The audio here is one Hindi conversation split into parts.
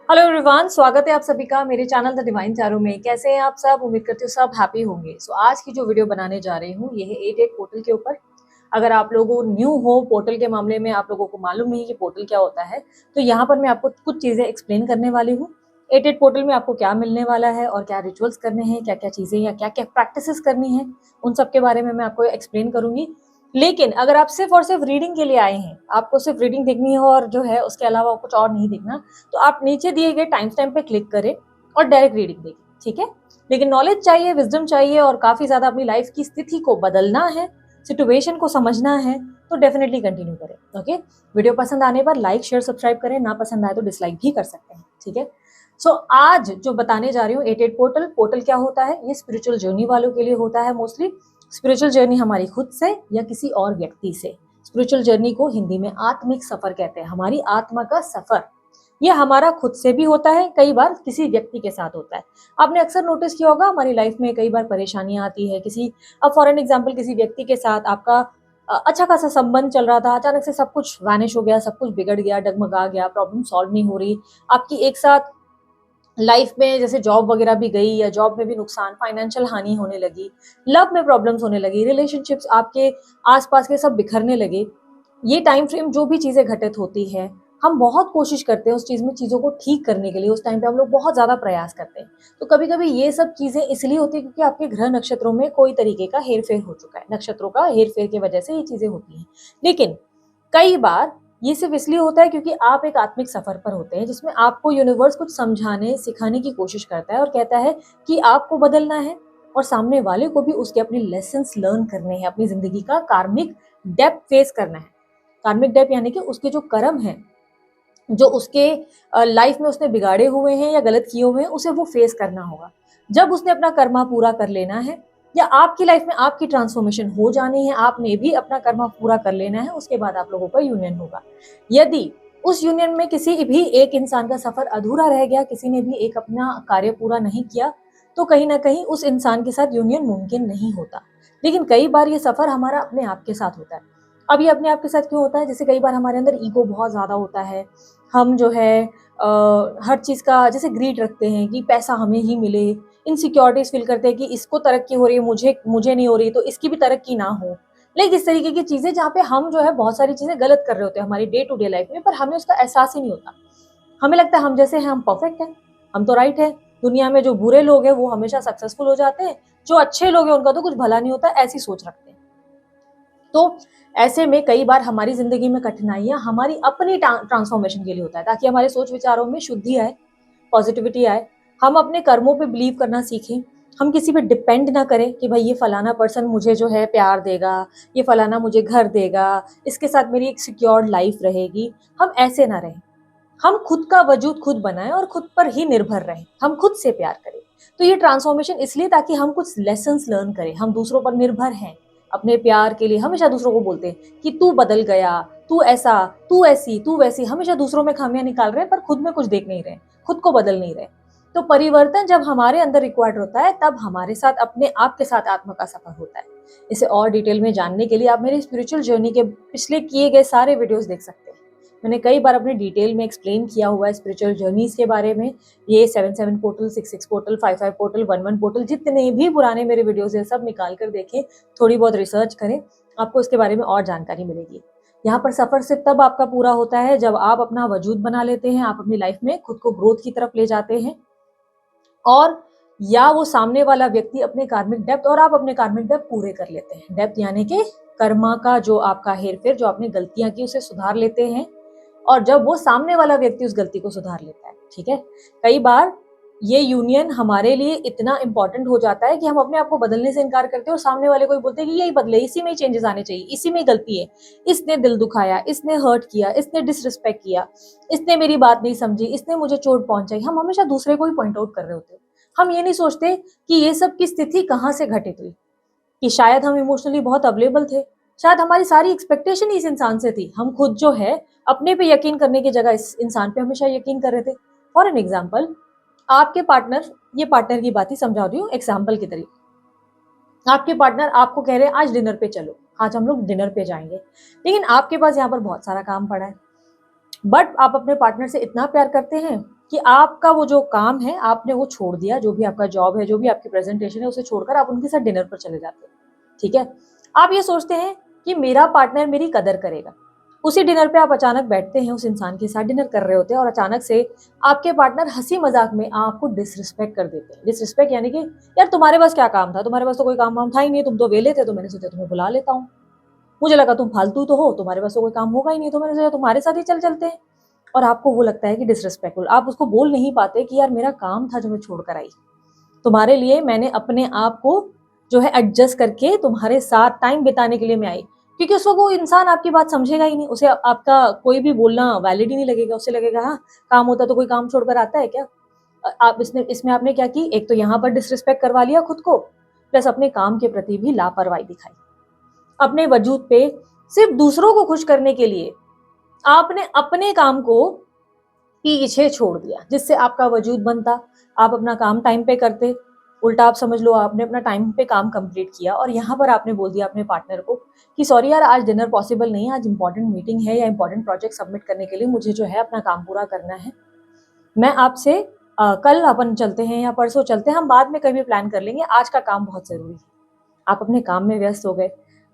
हेलो एवरीवन, स्वागत है आप सभी का मेरे चैनल द डिवाइन टैरो में। कैसे हैं आप सब? उम्मीद करती हूँ सब हैप्पी होंगे। आज की जो वीडियो बनाने जा रही हूँ ये है 88 पोर्टल के ऊपर। अगर आप लोगों न्यू हो पोर्टल के मामले में, आप लोगों को मालूम नहीं कि पोर्टल क्या होता है, तो यहाँ पर मैं आपको कुछ चीजें एक्सप्लेन करने वाली हूँ। 88 पोर्टल में आपको क्या मिलने वाला है और क्या रिचुअल्स करने हैं, क्या क्या चीजें या क्या क्या प्रैक्टिसेस करनी है, उन सब के बारे में मैं आपको एक्सप्लेन करूंगी। लेकिन अगर आप सिर्फ और सिर्फ रीडिंग के लिए आए हैं, आपको सिर्फ रीडिंग देखनी है और जो है उसके अलावा कुछ और नहीं देखना, तो आप नीचे दिए गए टाइम स्टैम्प पे क्लिक करें और डायरेक्ट रीडिंग देखें, ठीक है। लेकिन नॉलेज चाहिए, विजडम चाहिए और काफी ज्यादा अपनी लाइफ की स्थिति को बदलना है, सिचुएशन को समझना है, तो डेफिनेटली कंटिन्यू करें। ओके, वीडियो पसंद आने पर लाइक शेयर सब्सक्राइब करें, ना पसंद आए तो डिसलाइक भी कर सकते हैं, ठीक है। आज जो बताने जा रही हूँ 88 पोर्टल, पोर्टल क्या होता है, ये स्पिरिचुअल जर्नी वालों के लिए होता है मोस्टली। स्पिरिचुअल जर्नी हमारी खुद से या किसी और व्यक्ति से। स्पिरिचुअल जर्नी को हिंदी में आत्मिक सफर कहते हैं, हमारी आत्मा का सफर। ये हमारा खुद से भी होता है, कई बार किसी व्यक्ति के साथ होता है। आपने अक्सर नोटिस किया होगा हमारी लाइफ में कई बार परेशानियां आती है किसी, अब फॉर एन एग्जाम्पल किसी व्यक्ति के साथ आपका अच्छा खासा संबंध चल रहा था, अचानक से सब कुछ वैनिश हो गया, सब कुछ बिगड़ गया, डगमगा गया, प्रॉब्लम सॉल्व नहीं हो रही आपकी एक साथ लाइफ में। जैसे जॉब वगैरह भी गई या जॉब में भी नुकसान, फाइनेंशियल हानि होने लगी, लव में प्रॉब्लम्स होने लगी, रिलेशनशिप्स आपके आसपास के सब बिखरने लगे। ये टाइम फ्रेम जो भी चीजें घटित होती है, हम बहुत कोशिश करते हैं उस चीज में चीजों को ठीक करने के लिए, उस टाइम पे हम लोग बहुत ज्यादा प्रयास करते हैं। तो कभी कभी ये सब चीजें इसलिए होती है क्योंकि आपके ग्रह नक्षत्रों में कोई तरीके का हेरफेर हो चुका है, नक्षत्रों का हेरफेर की वजह से ये चीजें होती हैं। लेकिन कई बार ये सिर्फ इसलिए होता है क्योंकि आप एक आत्मिक सफर पर होते हैं जिसमें आपको यूनिवर्स कुछ समझाने सिखाने की कोशिश करता है और कहता है कि आपको बदलना है और सामने वाले को भी उसके अपने लेसन्स लर्न करने हैं, अपनी जिंदगी का कार्मिक डेप्थ फेस करना है। कार्मिक डेप्थ यानी कि उसके जो कर्म है, जो उसके लाइफ में उसने बिगाड़े हुए हैं या गलत किए हुए हैं, उसे वो फेस करना होगा। जब उसने अपना कर्मा पूरा कर लेना है या आपकी लाइफ में आपकी ट्रांसफॉर्मेशन हो जानी है, आपने भी अपना कर्मा पूरा कर लेना है, उसके बाद आप लोगों का यूनियन होगा। यदि उस यूनियन में किसी भी एक इंसान का सफर अधूरा रह गया, किसी ने भी एक अपना कार्य पूरा नहीं किया, तो कहीं ना कहीं उस इंसान के साथ यूनियन मुमकिन नहीं होता। लेकिन कई बार ये सफर हमारा अपने आप के साथ होता है। अब ये अपने आप के साथ क्यों होता है? जैसे कई बार हमारे अंदर ईगो बहुत ज्यादा होता है, हम जो है हर चीज का जैसे ग्रीड रखते हैं कि पैसा हमें ही मिले, इनसिक्योरिटीज फील करते हैं कि इसको तरक्की हो रही है, मुझे मुझे नहीं हो रही, तो इसकी भी तरक्की ना हो। लाइक इस तरीके की चीजें जहाँ पे हम जो है बहुत सारी चीजें गलत कर रहे होते हैं हमारी डे टू डे लाइफ में, पर हमें उसका एहसास ही नहीं होता। हमें लगता है हम जैसे हैं हम परफेक्ट हैं, हम तो राइट है, दुनिया में जो बुरे लोग हैं वो हमेशा सक्सेसफुल हो जाते हैं, जो अच्छे लोग हैं उनका तो कुछ भला नहीं होता, ऐसी सोच रखते हैं। तो ऐसे में कई बार हमारी जिंदगी में कठिनाइयां हमारी अपनी ट्रांसफॉर्मेशन के लिए होता है, ताकि हमारे सोच विचारों में शुद्धि आए, पॉजिटिविटी आए, हम अपने कर्मों पे बिलीव करना सीखें, हम किसी पे डिपेंड ना करें कि भाई ये फलाना पर्सन मुझे जो है प्यार देगा, ये फलाना मुझे घर देगा, इसके साथ मेरी एक सिक्योर्ड लाइफ रहेगी। हम ऐसे ना रहें, हम खुद का वजूद खुद बनाएं और खुद पर ही निर्भर रहें, हम खुद से प्यार करें। तो ये ट्रांसफॉर्मेशन इसलिए ताकि हम कुछ लेसन्स लर्न करें। हम दूसरों पर निर्भर हैं अपने प्यार के लिए, हमेशा दूसरों को बोलते हैं कि तू बदल गया, तू ऐसा, तू ऐसी, तू वैसी, हमेशा दूसरों में खामियां निकाल रहे हैं पर खुद में कुछ देख नहीं रहे, खुद को बदल नहीं रहे। तो परिवर्तन जब हमारे अंदर रिक्वायर्ड होता है तब हमारे साथ अपने आप के साथ आत्मा का सफर होता है। इसे और डिटेल में जानने के लिए आप मेरी स्पिरिचुअल जर्नी के पिछले किए गए सारे वीडियोस देख सकते हैं। मैंने कई बार अपने डिटेल में एक्सप्लेन किया हुआ है स्पिरिचुअल जर्नीज के बारे में। ये 77 पोर्टल, 66 पोर्टल, 55 पोर्टल, 11 पोर्टल, जितने भी पुराने मेरे वीडियोस हैं सब निकाल कर देखें, थोड़ी बहुत रिसर्च करें, आपको इसके बारे में और जानकारी मिलेगी। यहाँ पर सफर सिर्फ तब आपका पूरा होता है जब आप अपना वजूद बना लेते हैं, आप अपनी लाइफ में खुद को ग्रोथ की तरफ ले जाते हैं, और या वो सामने वाला व्यक्ति अपने कार्मिक डेप्थ और आप अपने कार्मिक डेप्थ पूरे कर लेते हैं। डेप्थ यानी कि कर्मा का जो आपका हेरफेर, जो आपने गलतियां की उसे सुधार लेते हैं, और जब वो सामने वाला व्यक्ति उस गलती को सुधार लेता है, ठीक है। कई बार ये यूनियन हमारे लिए इतना इंपॉर्टेंट हो जाता है कि हम अपने आप को बदलने से इनकार करते हैं और सामने वाले को ही बोलते हैं कि यही बदले, इसी में ही चेंजेस आने चाहिए, इसी में ही गलती है, इसने दिल दुखाया, इसने हर्ट किया, इसने डिसरिस्पेक्ट किया, इसने मेरी बात नहीं समझी, इसने मुझे चोट पहुंचाई। हम हमेशा दूसरे को ही पॉइंट आउट कर रहे होते हैं। हम ये नहीं सोचते कि ये सब की स्थिति कहाँ से घटित हुई, कि शायद हम इमोशनली बहुत अवेलेबल थे, शायद हमारी सारी एक्सपेक्टेशन इस इंसान से थी, हम खुद जो है अपने पे यकीन करने की जगह इस इंसान पे हमेशा यकीन कर रहे थे। फॉर एन एग्जाम्पल, आपके पार्टनर, ये पार्टनर की बात ही समझा रही हूँ एग्जाम्पल की तरीके, आपके पार्टनर आपको कह रहे हैं आज डिनर पे चलो, आज हम लोग डिनर पे जाएंगे, लेकिन आपके पास यहाँ पर बहुत सारा काम पड़ा है, बट आप अपने पार्टनर से इतना प्यार करते हैं कि आपका वो जो काम है आपने वो छोड़ दिया, जो भी आपका जॉब है, जो भी आपकी प्रेजेंटेशन है, उसे छोड़कर आप उनके साथ डिनर पर चले जाते हैं। ठीक है, आप ये सोचते हैं कि मेरा पार्टनर मेरी कदर करेगा। उसी डिनर पे आप अचानक बैठते हैं, उस इंसान के साथ डिनर कर रहे होते हैं और अचानक से आपके पार्टनर हंसी मजाक में आपको डिसरिस्पेक्ट कर देते हैं। डिसरिस्पेक्ट यानी कि यार तुम्हारे पास क्या काम था, तुम्हारे पास तो कोई काम वाम था ही नहीं, तुम तो वेले थे, तो मैंने सोचा तुम्हें बुला लेता हूँ। मुझे लगा तुम फालतू तो हो, तुम्हारे पास तो कोई काम होगा ही नहीं, तो मैंने सोचा तुम्हारे साथ ही चल चलते हैं। और आपको वो लगता है कि डिसरिस्पेक्टफुल, आप उसको बोल नहीं पाते कि यार मेरा काम था जो मैं छोड़ कर आई, तुम्हारे लिए मैंने अपने आप को जो है एडजस्ट करके तुम्हारे साथ टाइम बिताने के लिए मैं आई। क्योंकि उसको वो इंसान आपकी बात समझेगा ही नहीं, उसे आपका कोई भी बोलना वैलिड ही नहीं लगेगा। उसे लगेगा हाँ, काम होता तो कोई काम छोड़कर आता है क्या। आप इसमें आपने क्या की, एक तो यहाँ पर डिसरिस्पेक्ट करवा लिया खुद को, प्लस अपने काम के प्रति भी लापरवाही दिखाई। अपने वजूद पे सिर्फ दूसरों को खुश करने के लिए आपने अपने काम को पीछे छोड़ दिया, जिससे आपका वजूद बनता, आप अपना काम टाइम पे करते। उल्टा आप समझ लो आपने अपना टाइम पे काम कंप्लीट किया और यहाँ पर आपने बोल दिया अपने पार्टनर को कि सॉरी यार आज डिनर पॉसिबल नहीं है, आज इंपॉर्टेंट मीटिंग है या इंपॉर्टेंट प्रोजेक्ट सबमिट करने के लिए मुझे जो है अपना काम पूरा करना है। मैं आपसे कल अपन चलते हैं या परसों चलते हैं, हम बाद में कभी प्लान कर लेंगे, आज का काम बहुत जरूरी है। आप अपने काम में व्यस्त हो गए।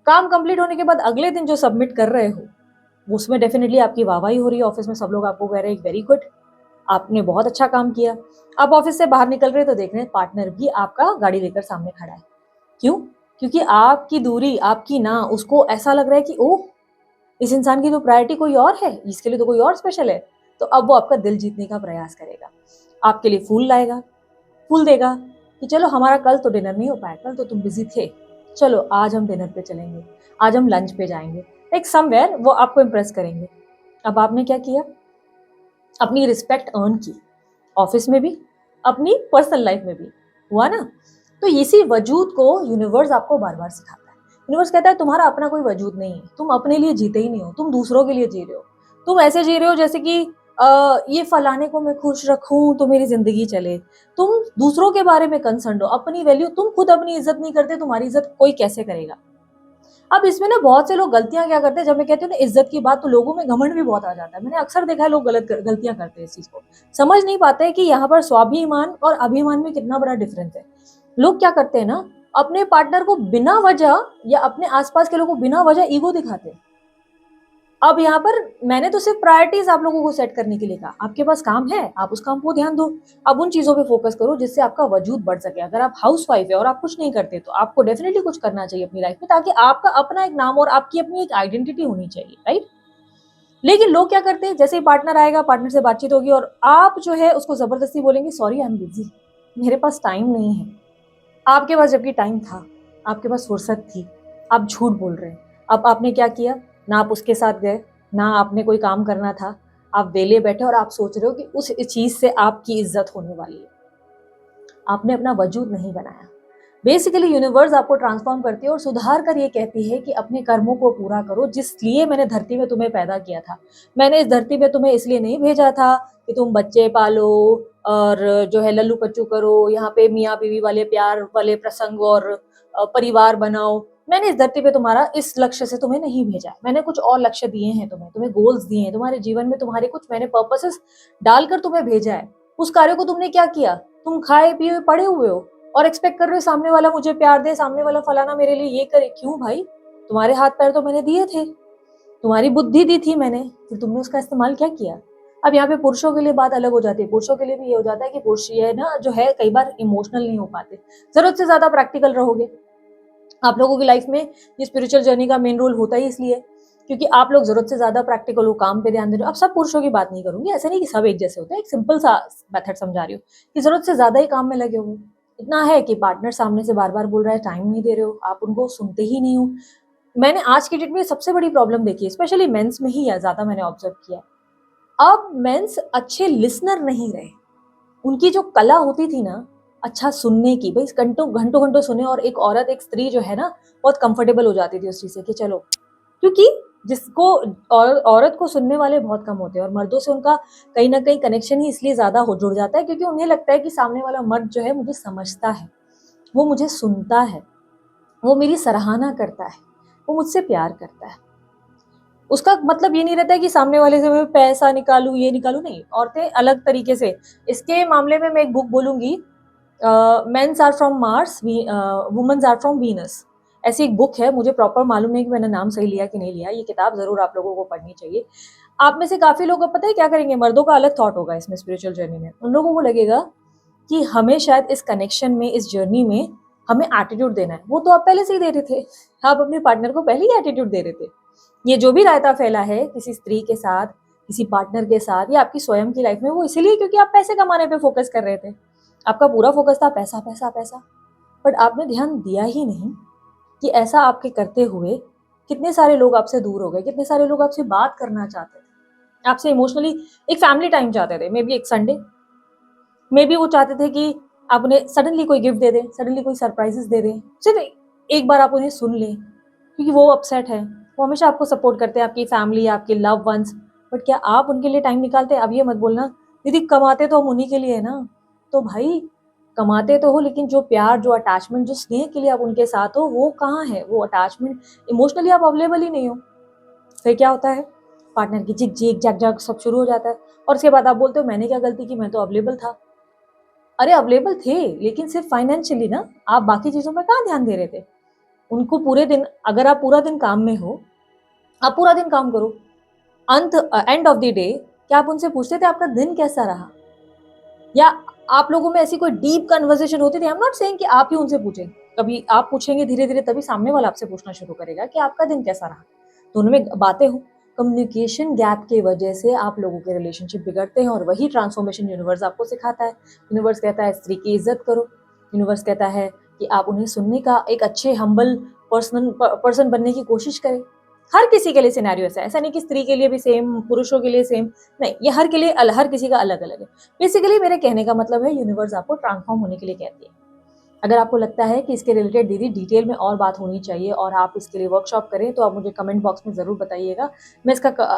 काम कंप्लीट होने के बाद अगले दिन जो सबमिट कर रहे हो उसमें डेफिनेटली आपकी वाहवाही हो रही है, ऑफिस में सब लोग आपको कह रहे हैं वेरी गुड, आपने बहुत अच्छा काम किया। आप ऑफिस से बाहर निकल रहे तो देख रहे हैं पार्टनर भी आपका गाड़ी लेकर सामने खड़ा है। क्यों? क्योंकि आपकी दूरी, आपकी ना, उसको ऐसा लग रहा है कि ओह इस इंसान की तो प्रायोरिटी कोई और है, इसके लिए तो कोई और स्पेशल है। तो अब वो आपका दिल जीतने का प्रयास करेगा, आपके लिए फूल लाएगा, फूल देगा कि चलो हमारा कल तो डिनर नहीं हो पाया, कल तो तुम बिजी थे, चलो आज हम डिनर पे चलेंगे, आज हम लंच पे जाएंगे, एक समवेयर वो आपको इम्प्रेस करेंगे। अब आपने क्या किया, अपनी रिस्पेक्ट अर्न की, ऑफिस में भी, अपनी पर्सनल लाइफ में भी। हुआ ना। तो इसी वजूद को यूनिवर्स आपको बार बार सिखाता है। यूनिवर्स कहता है तुम्हारा अपना कोई वजूद नहीं है, तुम अपने लिए जीते ही नहीं हो, तुम दूसरों के लिए जी रहे हो। तुम ऐसे जी रहे हो जैसे कि ये फलाने को मैं खुश रखूं तो मेरी जिंदगी चले। तुम दूसरों के बारे में कंसर्न हो, अपनी वैल्यू, तुम खुद अपनी इज्जत नहीं करते, तुम्हारी इज्जत कोई कैसे करेगा। अब इसमें ना बहुत से लोग गलतियां क्या करते हैं, जब मैं कहती हूँ ना इज्जत की बात, तो लोगों में घमंड भी बहुत आ जाता है। मैंने अक्सर देखा है लोग गलत गलतियां करते हैं, इस चीज को समझ नहीं पाते कि यहाँ पर स्वाभिमान और अभिमान में कितना बड़ा डिफरेंस है। लोग क्या करते हैं ना, अपने पार्टनर को बिना वजह या अपने आसपास के लोगों को बिना वजह ईगो दिखाते हैं। अब यहाँ पर मैंने तो सिर्फ प्रायोरिटीज आप लोगों को सेट करने के लिए कहा, आपके पास काम है आप उस काम को ध्यान दो, अब उन चीजों पे फोकस करो जिससे आपका वजूद बढ़ सके। अगर आप हाउस वाइफ है और आप कुछ नहीं करते तो आपको डेफिनेटली कुछ करना चाहिए अपनी लाइफ में, ताकि आपका अपना एक नाम और आपकी अपनी एक आइडेंटिटी होनी चाहिए, राइट। लेकिन लोग क्या करते हैं, जैसे ही पार्टनर आएगा, पार्टनर से बातचीत होगी और आप जो है उसको जबरदस्ती बोलेंगे सॉरी आई एम बिजी, मेरे पास टाइम नहीं है। आपके पास जबकि टाइम था, आपके पास फुर्सत थी, आप झूठ बोल रहे हैं। अब आपने क्या किया, ना आप उसके साथ गए, ना आपने कोई काम करना था, आप वेले बैठे और आप सोच रहे हो कि उस चीज से आपकी इज्जत होने वाली है। आपने अपना वजूद नहीं बनाया। बेसिकली यूनिवर्स आपको ट्रांसफॉर्म करती है और सुधार कर ये कहती है कि अपने कर्मों को पूरा करो, जिसलिए मैंने धरती में तुम्हें पैदा किया था। मैंने इस धरती में तुम्हें इसलिए नहीं भेजा था कि तुम बच्चे पालो और जो है लल्लू पच्चू करो, यहाँ पे मियाँ बीवी वाले प्यार वाले प्रसंग और परिवार बनाओ। मैंने इस धरती पे तुम्हारा इस लक्ष्य से तुम्हें नहीं भेजा है, मैंने कुछ और लक्ष्य दिए हैं तुम्हें गोल्स दिए हैं, तुम्हारे जीवन में तुम्हारे कुछ मैंने पर्पसेस डालकर तुम्हें भेजा है। उस कार्य को तुमने क्या किया, तुम खाए पिए पड़े हुए हो और एक्सपेक्ट कर रहे हो सामने वाला मुझे प्यार दे, सामने वाला फलाना मेरे लिए ये करे। क्यों भाई, तुम्हारे हाथ पैर तो मैंने दिए थे, तुम्हारी बुद्धि दी थी मैंने, फिर तुमने उसका इस्तेमाल क्या किया। अब यहाँ पे पुरुषों के लिए बात अलग हो जाती है। पुरुषों के लिए भी ये हो जाता है कि पुरुष ये है ना जो है कई बार इमोशनल नहीं हो पाते, जरूरत से ज्यादा प्रैक्टिकल रहोगे। आप लोगों की लाइफ में ये स्पिरिचुअल जर्नी का मेन रोल होता ही इसलिए क्योंकि आप लोग जरूरत से ज्यादा प्रैक्टिकल हो, काम पे ध्यान दे रहे हो। अब सब पुरुषों की बात नहीं करूंगी, ऐसे नहीं कि सब एक जैसे होते हैं, एक सिंपल सा मेथड समझा रही हूँ कि जरूरत से ज्यादा ही काम में लगे हो। इतना है कि पार्टनर सामने से बार बार बोल रहा है, टाइम नहीं दे रहे हो, आप उनको सुनते ही नहीं हो। मैंने आज की डेट में सबसे बड़ी प्रॉब्लम देखी है, स्पेशली मेंस में ही ज्यादा मैंने ऑब्जर्व किया है। अब मेंस अच्छे लिसनर नहीं रहे। उनकी जो कला होती थी ना अच्छा सुनने की, भाई घंटों घंटों घंटों सुने, और एक औरत एक स्त्री जो है ना बहुत कंफर्टेबल हो जाती थी उस चीज से कि चलो, क्योंकि जिसको औरत को सुनने वाले बहुत कम होते हैं और मर्दों से उनका कहीं ना कहीं कनेक्शन ही इसलिए ज्यादा हो जुड़ जाता है क्योंकि उन्हें लगता है कि सामने वाला मर्द जो है मुझे समझता है, वो मुझे सुनता है, वो मेरी सराहना करता है, वो मुझसे प्यार करता है। उसका मतलब ये नहीं रहता है कि सामने वाले से मैं पैसा निकालूं, ये निकालूं, नहीं। औरतें अलग तरीके से, इसके मामले में मैं एक बुक बोलूंगी, mens are from Mars, womens are from Venus. ऐसी एक बुक है, मुझे प्रॉपर मालूम नहीं कि मैंने नाम सही लिया कि नहीं लिया। ये किताब जरूर आप लोगों को पढ़नी चाहिए। आप में से काफी लोग, अब पता है क्या करेंगे, मर्दों का अलग थॉट होगा इसमें, स्पिरिचुअल जर्नी में। उन लोगों को लगेगा कि हमें शायद इस कनेक्शन में, इस जर्नी में हमें एटीट्यूड देना है। वो तो आप पहले से ही दे रहे थे, आप अपने पार्टनर को पहले ही एटीट्यूड दे रहे थे। ये जो भी रायता फैला है किसी स्त्री के साथ, किसी पार्टनर के साथ, या आपकी स्वयं की लाइफ में, वो इसीलिए क्योंकि आप पैसे कमाने पे फोकस कर रहे थे। आपका पूरा फोकस था पैसा पैसा पैसा। बट आपने ध्यान दिया ही नहीं कि ऐसा आपके करते हुए कितने सारे लोग आपसे दूर हो गए, कितने सारे लोग आपसे बात करना चाहते थे, आपसे इमोशनली एक फैमिली टाइम चाहते थे, मे बी एक संडे, मे बी वो चाहते थे कि आप उन्हें सडनली कोई गिफ्ट दे दें, सडनली कोई सरप्राइजेस दे दें, सिर्फ एक बार आप उन्हें सुन लें, क्योंकि वो अपसेट है। वो हमेशा आपको सपोर्ट करते हैं, आपकी फैमिली, आपके लव वंस। बट क्या आप उनके लिए टाइम निकालते हैं? अब ये मत बोलना दीदी कमाते तो हम उन्हीं के लिए है ना। तो भाई कमाते तो हो, लेकिन जो प्यार, जो अटैचमेंट, जो स्नेह के लिए आप उनके साथ हो, वो कहाँ है? वो अटैचमेंट, इमोशनली आप अवेलेबल ही नहीं हो। फिर क्या होता है? पार्टनर की झिक झिक जग जग सब शुरू हो जाता है, और उसके बाद आप बोलते हो मैंने क्या गलती की, मैं तो अवेलेबल था। अरे अवेलेबल थे, लेकिन सिर्फ फाइनेंशियली ना, आप बाकी चीजों में कहाँ ध्यान दे रहे थे? उनको पूरे दिन, अगर आप पूरा दिन काम में हो, आप पूरा दिन काम करो, एंड ऑफ द डे क्या आप उनसे पूछते थे आपका दिन कैसा रहा? या आप लोगों में ऐसी कोई डीप कन्वर्सेशन होती थी? आई एम नॉट सेइंग कि आप ही उनसे पूछें, कभी आप पूछेंगे धीरे धीरे, तभी सामने वाला आपसे पूछना शुरू करेगा कि आपका दिन कैसा रहा। तो उनमें बातें हो, कम्युनिकेशन गैप की वजह से आप लोगों के रिलेशनशिप बिगड़ते हैं, और वही ट्रांसफॉर्मेशन यूनिवर्स आपको सिखाता है। यूनिवर्स कहता है स्त्री की इज्जत करो, यूनिवर्स कहता है कि आप उन्हें सुनने का, एक अच्छे हम्बल पर्सन बनने की कोशिश करें। हर किसी के लिए सिनेरियो ऐसा नहीं कि स्त्री के लिए भी सेम, पुरुषों के लिए सेम, नहीं, ये हर के लिए हर किसी का अलग अलग है। बेसिकली मेरे कहने का मतलब है, यूनिवर्स आपको ट्रांसफॉर्म होने के लिए कहती है। अगर आपको लगता है कि इसके रिलेटेड दीदी डिटेल में और बात होनी चाहिए और आप इसके लिए वर्कशॉप करें, तो आप मुझे कमेंट बॉक्स में ज़रूर बताइएगा। मैं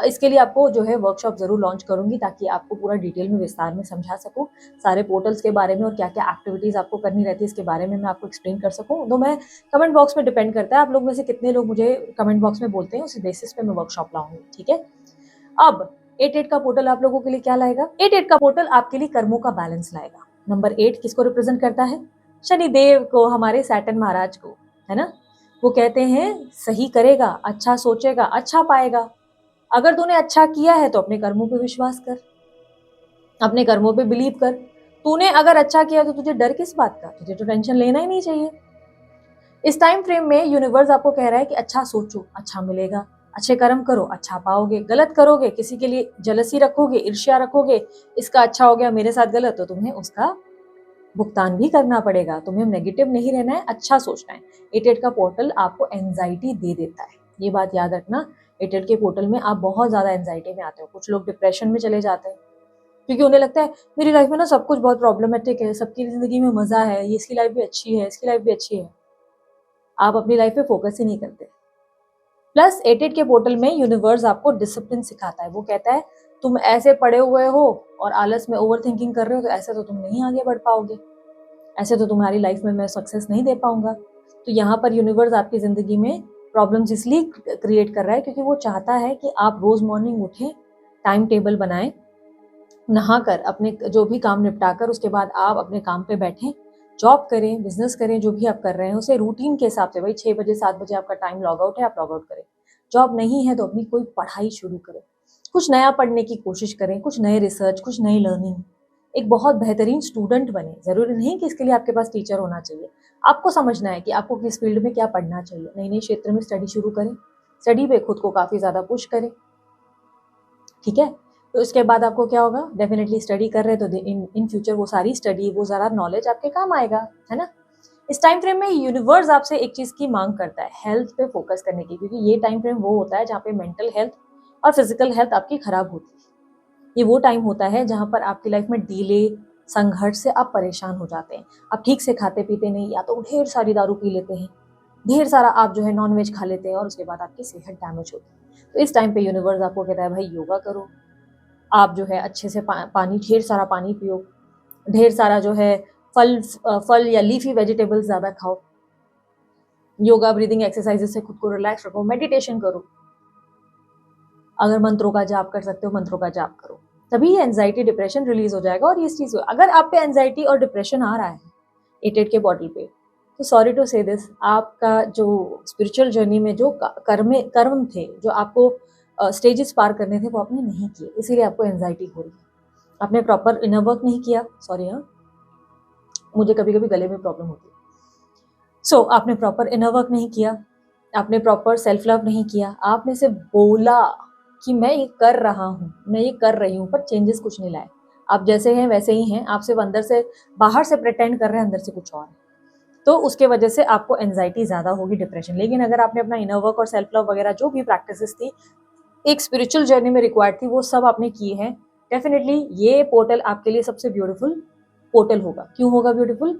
इसके लिए आपको जो है वर्कशॉप ज़रूर लॉन्च करूंगी, ताकि आपको पूरा डिटेल में, विस्तार में समझा सकूं, सारे पोर्टल्स के बारे में, और क्या क्या एक्टिविटीज़ आपको करनी रहती है इसके बारे में मैं आपको एक्सप्लेन कर सकूँ। तो मैं कमेंट बॉक्स में डिपेंड करता है आप लोग में से कितने लोग मुझे कमेंट बॉक्स में बोलते हैं, उसी बेसिस पे मैं वर्कशॉप लाऊंगी। ठीक है। अब 8 का पोर्टल आप लोगों के लिए क्या लाएगा? 8 का पोर्टल आपके लिए कर्मों का बैलेंस लाएगा। नंबर 8 किसको रिप्रेजेंट करता है? शनिदेव को, हमारे सैटर्न महाराज को, है ना। वो कहते हैं सही करेगा, अच्छा सोचेगा, अच्छा पाएगा। अगर तूने अच्छा किया है तो अपने कर्मों पे विश्वास कर, अपने कर्मों पे बिलीव कर। तूने अगर अच्छा किया तो तुझे डर किस बात का? तुझे तो टेंशन लेना ही नहीं चाहिए। इस टाइम फ्रेम में यूनिवर्स आपको कह रहा है कि अच्छा सोचो, अच्छा मिलेगा, अच्छे कर्म करो, अच्छा पाओगे। गलत करोगे, किसी के लिए जलसी रखोगे, ईर्ष्या रखोगे, इसका अच्छा हो गया मेरे साथ गलत, तो तुम्हें उसका भुगतान भी करना पड़ेगा। तुम्हें नेगेटिव नहीं रहना है, अच्छा सोचना है। 88 का पोर्टल आपको एंजाइटी दे देता है, ये बात याद रखना। 88 के पोर्टल में आप बहुत ज्यादा एंजाइटी में आते हो। कुछ लोग डिप्रेशन में चले जाते हैं, क्योंकि उन्हें लगता है मेरी लाइफ में ना सब कुछ बहुत प्रॉब्लमेटिक है, सबकी जिंदगी में मजा है, ये इसकी लाइफ भी अच्छी है, इसकी लाइफ भी अच्छी है। आप अपनी लाइफ पे फोकस ही नहीं करते। प्लस 88 के पोर्टल में यूनिवर्स आपको डिसिप्लिन सिखाता है। वो कहता है तुम ऐसे पड़े हुए हो और आलस में ओवर थिंकिंग कर रहे हो, तो ऐसे तो तुम नहीं आगे बढ़ पाओगे, ऐसे तो तुम्हारी लाइफ में मैं सक्सेस नहीं दे पाऊंगा। तो यहाँ पर यूनिवर्स आपकी जिंदगी में प्रॉब्लम्स इसलिए क्रिएट कर रहा है क्योंकि वो चाहता है कि आप रोज मॉर्निंग उठें, टाइम टेबल बनाएं, नहाकर अपने जो भी काम निपटाकर उसके बाद आप अपने काम पे बैठें, जॉब करें, बिजनेस करें, जो भी आप कर रहे हैं उसे रूटीन के हिसाब से, भाई 6 बजे 7 बजे आपका टाइम लॉग आउट है, आप लॉग आउट करें। जॉब नहीं है तो अपनी कोई पढ़ाई शुरू करें, कुछ नया पढ़ने की कोशिश करें, कुछ नए रिसर्च, कुछ नई लर्निंग, एक बहुत बेहतरीन स्टूडेंट बने। जरूरी नहीं कि इसके लिए आपके पास टीचर होना चाहिए। आपको समझना है कि आपको किस फील्ड में क्या पढ़ना चाहिए, नई नई क्षेत्र में स्टडी शुरू करें, स्टडी पे खुद को काफी ज्यादा पुश करें। ठीक है। तो इसके बाद आपको क्या होगा? डेफिनेटली स्टडी कर रहे हैं तो इन फ्यूचर वो सारी स्टडी, वो सारा नॉलेज आपके काम आएगा, है ना। इस टाइम फ्रेम में यूनिवर्स आपसे एक चीज की मांग करता है, हेल्थ पे फोकस करने की, क्योंकि ये टाइम फ्रेम वो होता है जहाँ पे मेंटल हेल्थ और फिजिकल हेल्थ आपकी खराब होती है। ये वो टाइम होता है जहाँ पर आपकी लाइफ में डिले, संघर्ष से आप परेशान हो जाते हैं। आप ठीक से खाते पीते नहीं, या तो ढेर सारी दारू पी लेते हैं, ढेर सारा आप जो है नॉनवेज खा लेते हैं, और उसके बाद आपकी सेहत डैमेज होती है। तो इस टाइम पे यूनिवर्स आपको कहता है भाई योगा करो, आप जो है अच्छे से पानी, ढेर सारा पानी पियो, ढेर सारा जो है फल या लीफी वेजिटेबल्स ज्यादा खाओ, योगा ब्रीदिंग एक्सरसाइजेस से खुद को रिलैक्स रखो, मेडिटेशन करो। अगर मंत्रों का जाप कर सकते हो, मंत्रों का जाप करो, तभी ये एंजाइटी डिप्रेशन रिलीज हो जाएगा। और इस चीज अगर आप पे एंजाइटी और डिप्रेशन आ रहा है 88 के बॉटल पे, तो सॉरी टू से दिस, आपका जो स्पिरिचुअल जर्नी में जो कर्म थे, जो आपको स्टेजेस पार करने थे, वो आपने नहीं किए, इसीलिए आपको एंजाइटी हो रही है। आपने प्रॉपर इनर वर्क नहीं किया, सॉरी हाँ, मुझे कभी कभी गले में प्रॉब्लम होती है। सो आपने प्रॉपर इनर वर्क नहीं किया, आपने प्रॉपर सेल्फ लव नहीं किया, आपने सिर्फ बोला कि मैं ये कर रहा हूँ, मैं ये कर रही हूँ, पर चेंजेस कुछ नहीं लाए। आप जैसे हैं वैसे ही हैं, आप सिर्फ अंदर से, बाहर से प्रिटेंड कर रहे हैं, अंदर से कुछ और है। तो उसके वजह से आपको एंजाइटी ज़्यादा होगी, डिप्रेशन। लेकिन अगर आपने अपना इनर वर्क और सेल्फ लव वगैरह जो भी प्रैक्टिसेस थी, एक स्पिरिचुअल जर्नी में रिक्वायर्ड थी, वो सब आपने किए हैं, डेफिनेटली ये पोर्टल आपके लिए सबसे ब्यूटीफुल पोर्टल होगा। क्यों होगा ब्यूटीफुल?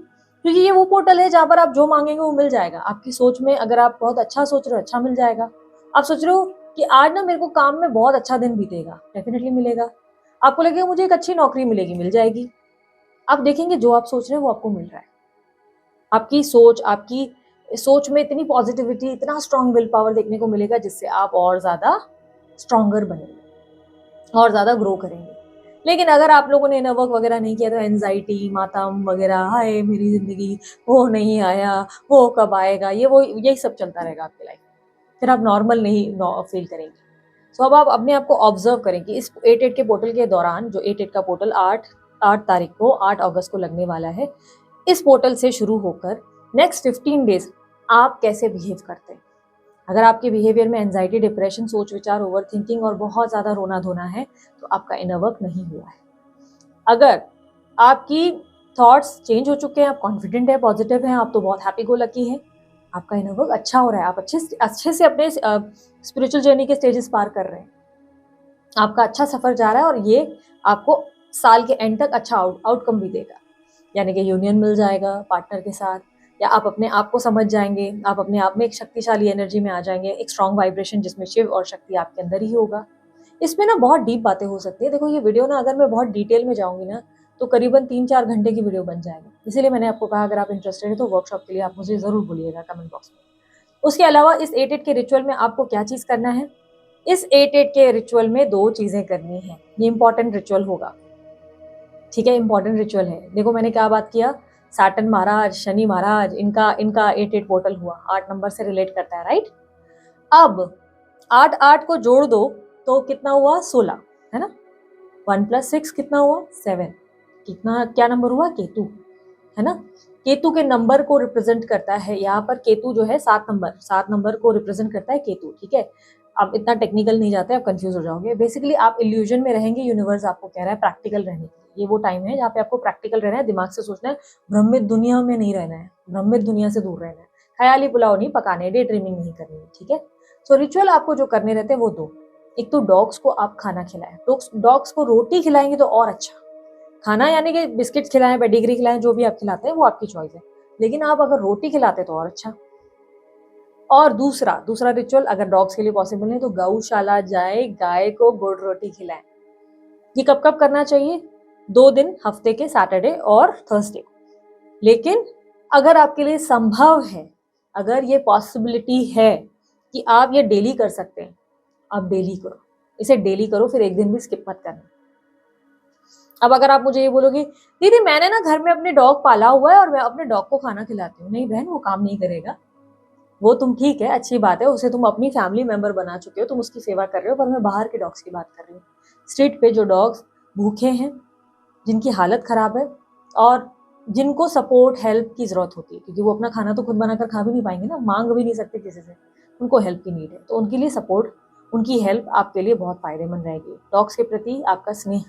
क्योंकि ये वो पोर्टल है जहाँ पर आप जो मांगेंगे वो मिल जाएगा। आपकी सोच में अगर आप बहुत अच्छा सोच रहे हो, अच्छा मिल जाएगा। आप सोच रहे हो कि आज ना मेरे को काम में बहुत अच्छा दिन बीतेगा, डेफिनेटली मिलेगा। आपको लगेगा मुझे एक अच्छी नौकरी मिलेगी, मिल जाएगी। आप देखेंगे जो आप सोच रहे हैं वो आपको मिल रहा है। आपकी सोच में इतनी पॉजिटिविटी, इतना स्ट्रॉन्ग विल पावर देखने को मिलेगा, जिससे आप और ज़्यादा स्ट्रॉन्गर बनेंगे और ज़्यादा ग्रो करेंगे। लेकिन अगर आप लोगों ने इनर वर्क वगैरह नहीं किया तो एंजाइटी, मातम वगैरह, हाय मेरी ज़िंदगी, वो नहीं आया, वो कब आएगा, यही सब चलता रहेगा आपकी लाइफ में। फिर आप नॉर्मल नहीं फील करेंगे। सो अब आप अपने आप को ऑब्जर्व करें कि इस 88 के पोर्टल के दौरान, जो 88 का पोर्टल 8 तारीख को, 8 अगस्त को लगने वाला है, इस पोर्टल से शुरू होकर नेक्स्ट 15 डेज आप कैसे बिहेव करते हैं। अगर आपके बिहेवियर में एंजाइटी, डिप्रेशन, सोच विचार, ओवर थिंकिंग और बहुत ज़्यादा रोना धोना है, तो आपका इनर वर्क नहीं हुआ है। अगर आपकी थॉट्स चेंज हो चुके हैं, आप कॉन्फिडेंट है, पॉजिटिव हैं, आप तो बहुत हैप्पी गो लकी हैं, आपका इनर वर्क अच्छा हो रहा है, आप अच्छे से अपने स्पिरिचुअल जर्नी के स्टेजेस पार कर रहे हैं, आपका अच्छा सफर जा रहा है, और ये आपको साल के एंड तक अच्छा आउटकम भी देगा। यानी कि यूनियन मिल जाएगा पार्टनर के साथ, या आप अपने आप को समझ जाएंगे, आप अपने आप में एक शक्तिशाली एनर्जी में आ जाएंगे, एक स्ट्रॉन्ग वाइब्रेशन जिसमें शिव और शक्ति आपके अंदर ही होगा। इसमें ना बहुत डीप बातें हो सकती है। देखो ये वीडियो ना, अगर मैं बहुत डिटेल में जाऊंगी ना, तो करीबन 3-4 घंटे की वीडियो बन जाएगी। इसीलिए मैंने आपको कहा, अगर आप इंटरेस्टेड है तो वर्कशॉप के लिए आप मुझे ज़रूर बोलिएगा कमेंट बॉक्स में। उसके अलावा इस 88 के रिचुअल में आपको क्या चीज़ करना है? इस 88 के रिचुअल में 2 चीज़ें करनी है। ये इंपॉर्टेंट रिचुअल होगा, ठीक है, इंपॉर्टेंट रिचुअल है। देखो मैंने क्या बात किया, सैटर्न महाराज, शनि महाराज, इनका 88 पोर्टल हुआ, 8 नंबर से रिलेट करता है, राइट। अब 8 को जोड़ दो तो कितना हुआ? 16, है ना। 1 + 6 कितना हुआ? 7। कितना, क्या नंबर हुआ? केतु, है ना। केतु के नंबर को रिप्रेजेंट करता है यहाँ पर, केतु जो है 7 नंबर को रिप्रेजेंट करता है केतु, ठीक है। आप इतना टेक्निकल नहीं जाते, आप कंफ्यूज हो जाओगे। बेसिकली आप इल्यूजन में रहेंगे, यूनिवर्स आपको कह रहा है प्रैक्टिकल रहने के लिए। ये वो टाइम है जहाँ पे आपको प्रैक्टिकल रहना है, दिमाग से सोचना है, भ्रमित दुनिया में नहीं रहना है, भ्रमित दुनिया से दूर रहना है, ख्याली पुलाव नहीं पकाने, डे ड्रीमिंग नहीं करनी है, ठीक है। सो रिचुअल आपको जो करने रहते हैं वो 2। एक तो डॉग्स को आप खाना खिलाएं, डॉग्स को रोटी खिलाएंगे तो और अच्छा। खाना यानी कि बिस्किट खिलाएं, पेडिग्री खिलाएं, जो भी आप खिलाते हैं वो आपकी चॉइस है, लेकिन आप अगर रोटी खिलाते तो और अच्छा। और दूसरा रिचुअल, अगर डॉग्स के लिए पॉसिबल है तो गौशाला जाए, गाय को गुड़ रोटी खिलाएं। ये कब कब करना चाहिए? 2 दिन हफ्ते के, सैटरडे और थर्सडे को। लेकिन अगर आपके लिए संभव है, अगर ये पॉसिबिलिटी है कि आप ये डेली कर सकते हैं, आप डेली करो, इसे डेली करो, फिर एक दिन भी स्किप मत करना। अब अगर आप मुझे ये बोलोगे, दीदी मैंने ना घर में अपने डॉग पाला हुआ है और मैं अपने डॉग को खाना खिलाती हूँ, नहीं बहन, वो काम नहीं करेगा। वो तुम ठीक है, अच्छी बात है, उसे तुम अपनी फैमिली मेंबर बना चुके हो, तुम उसकी सेवा कर रहे हो, पर मैं बाहर के डॉग्स की बात कर रही हूँ। स्ट्रीट पे जो डॉग्स भूखे हैं, जिनकी हालत खराब है, और जिनको सपोर्ट, हेल्प की जरूरत होती है, क्योंकि वो अपना खाना तो खुद बनाकर खा भी नहीं पाएंगे ना, मांग भी नहीं सकते किसी से, उनको हेल्प की नीड है, तो उनके लिए सपोर्ट, उनकी हेल्प आपके लिए बहुत फायदेमंद रहेगी। डॉग्स के प्रति आपका स्नेह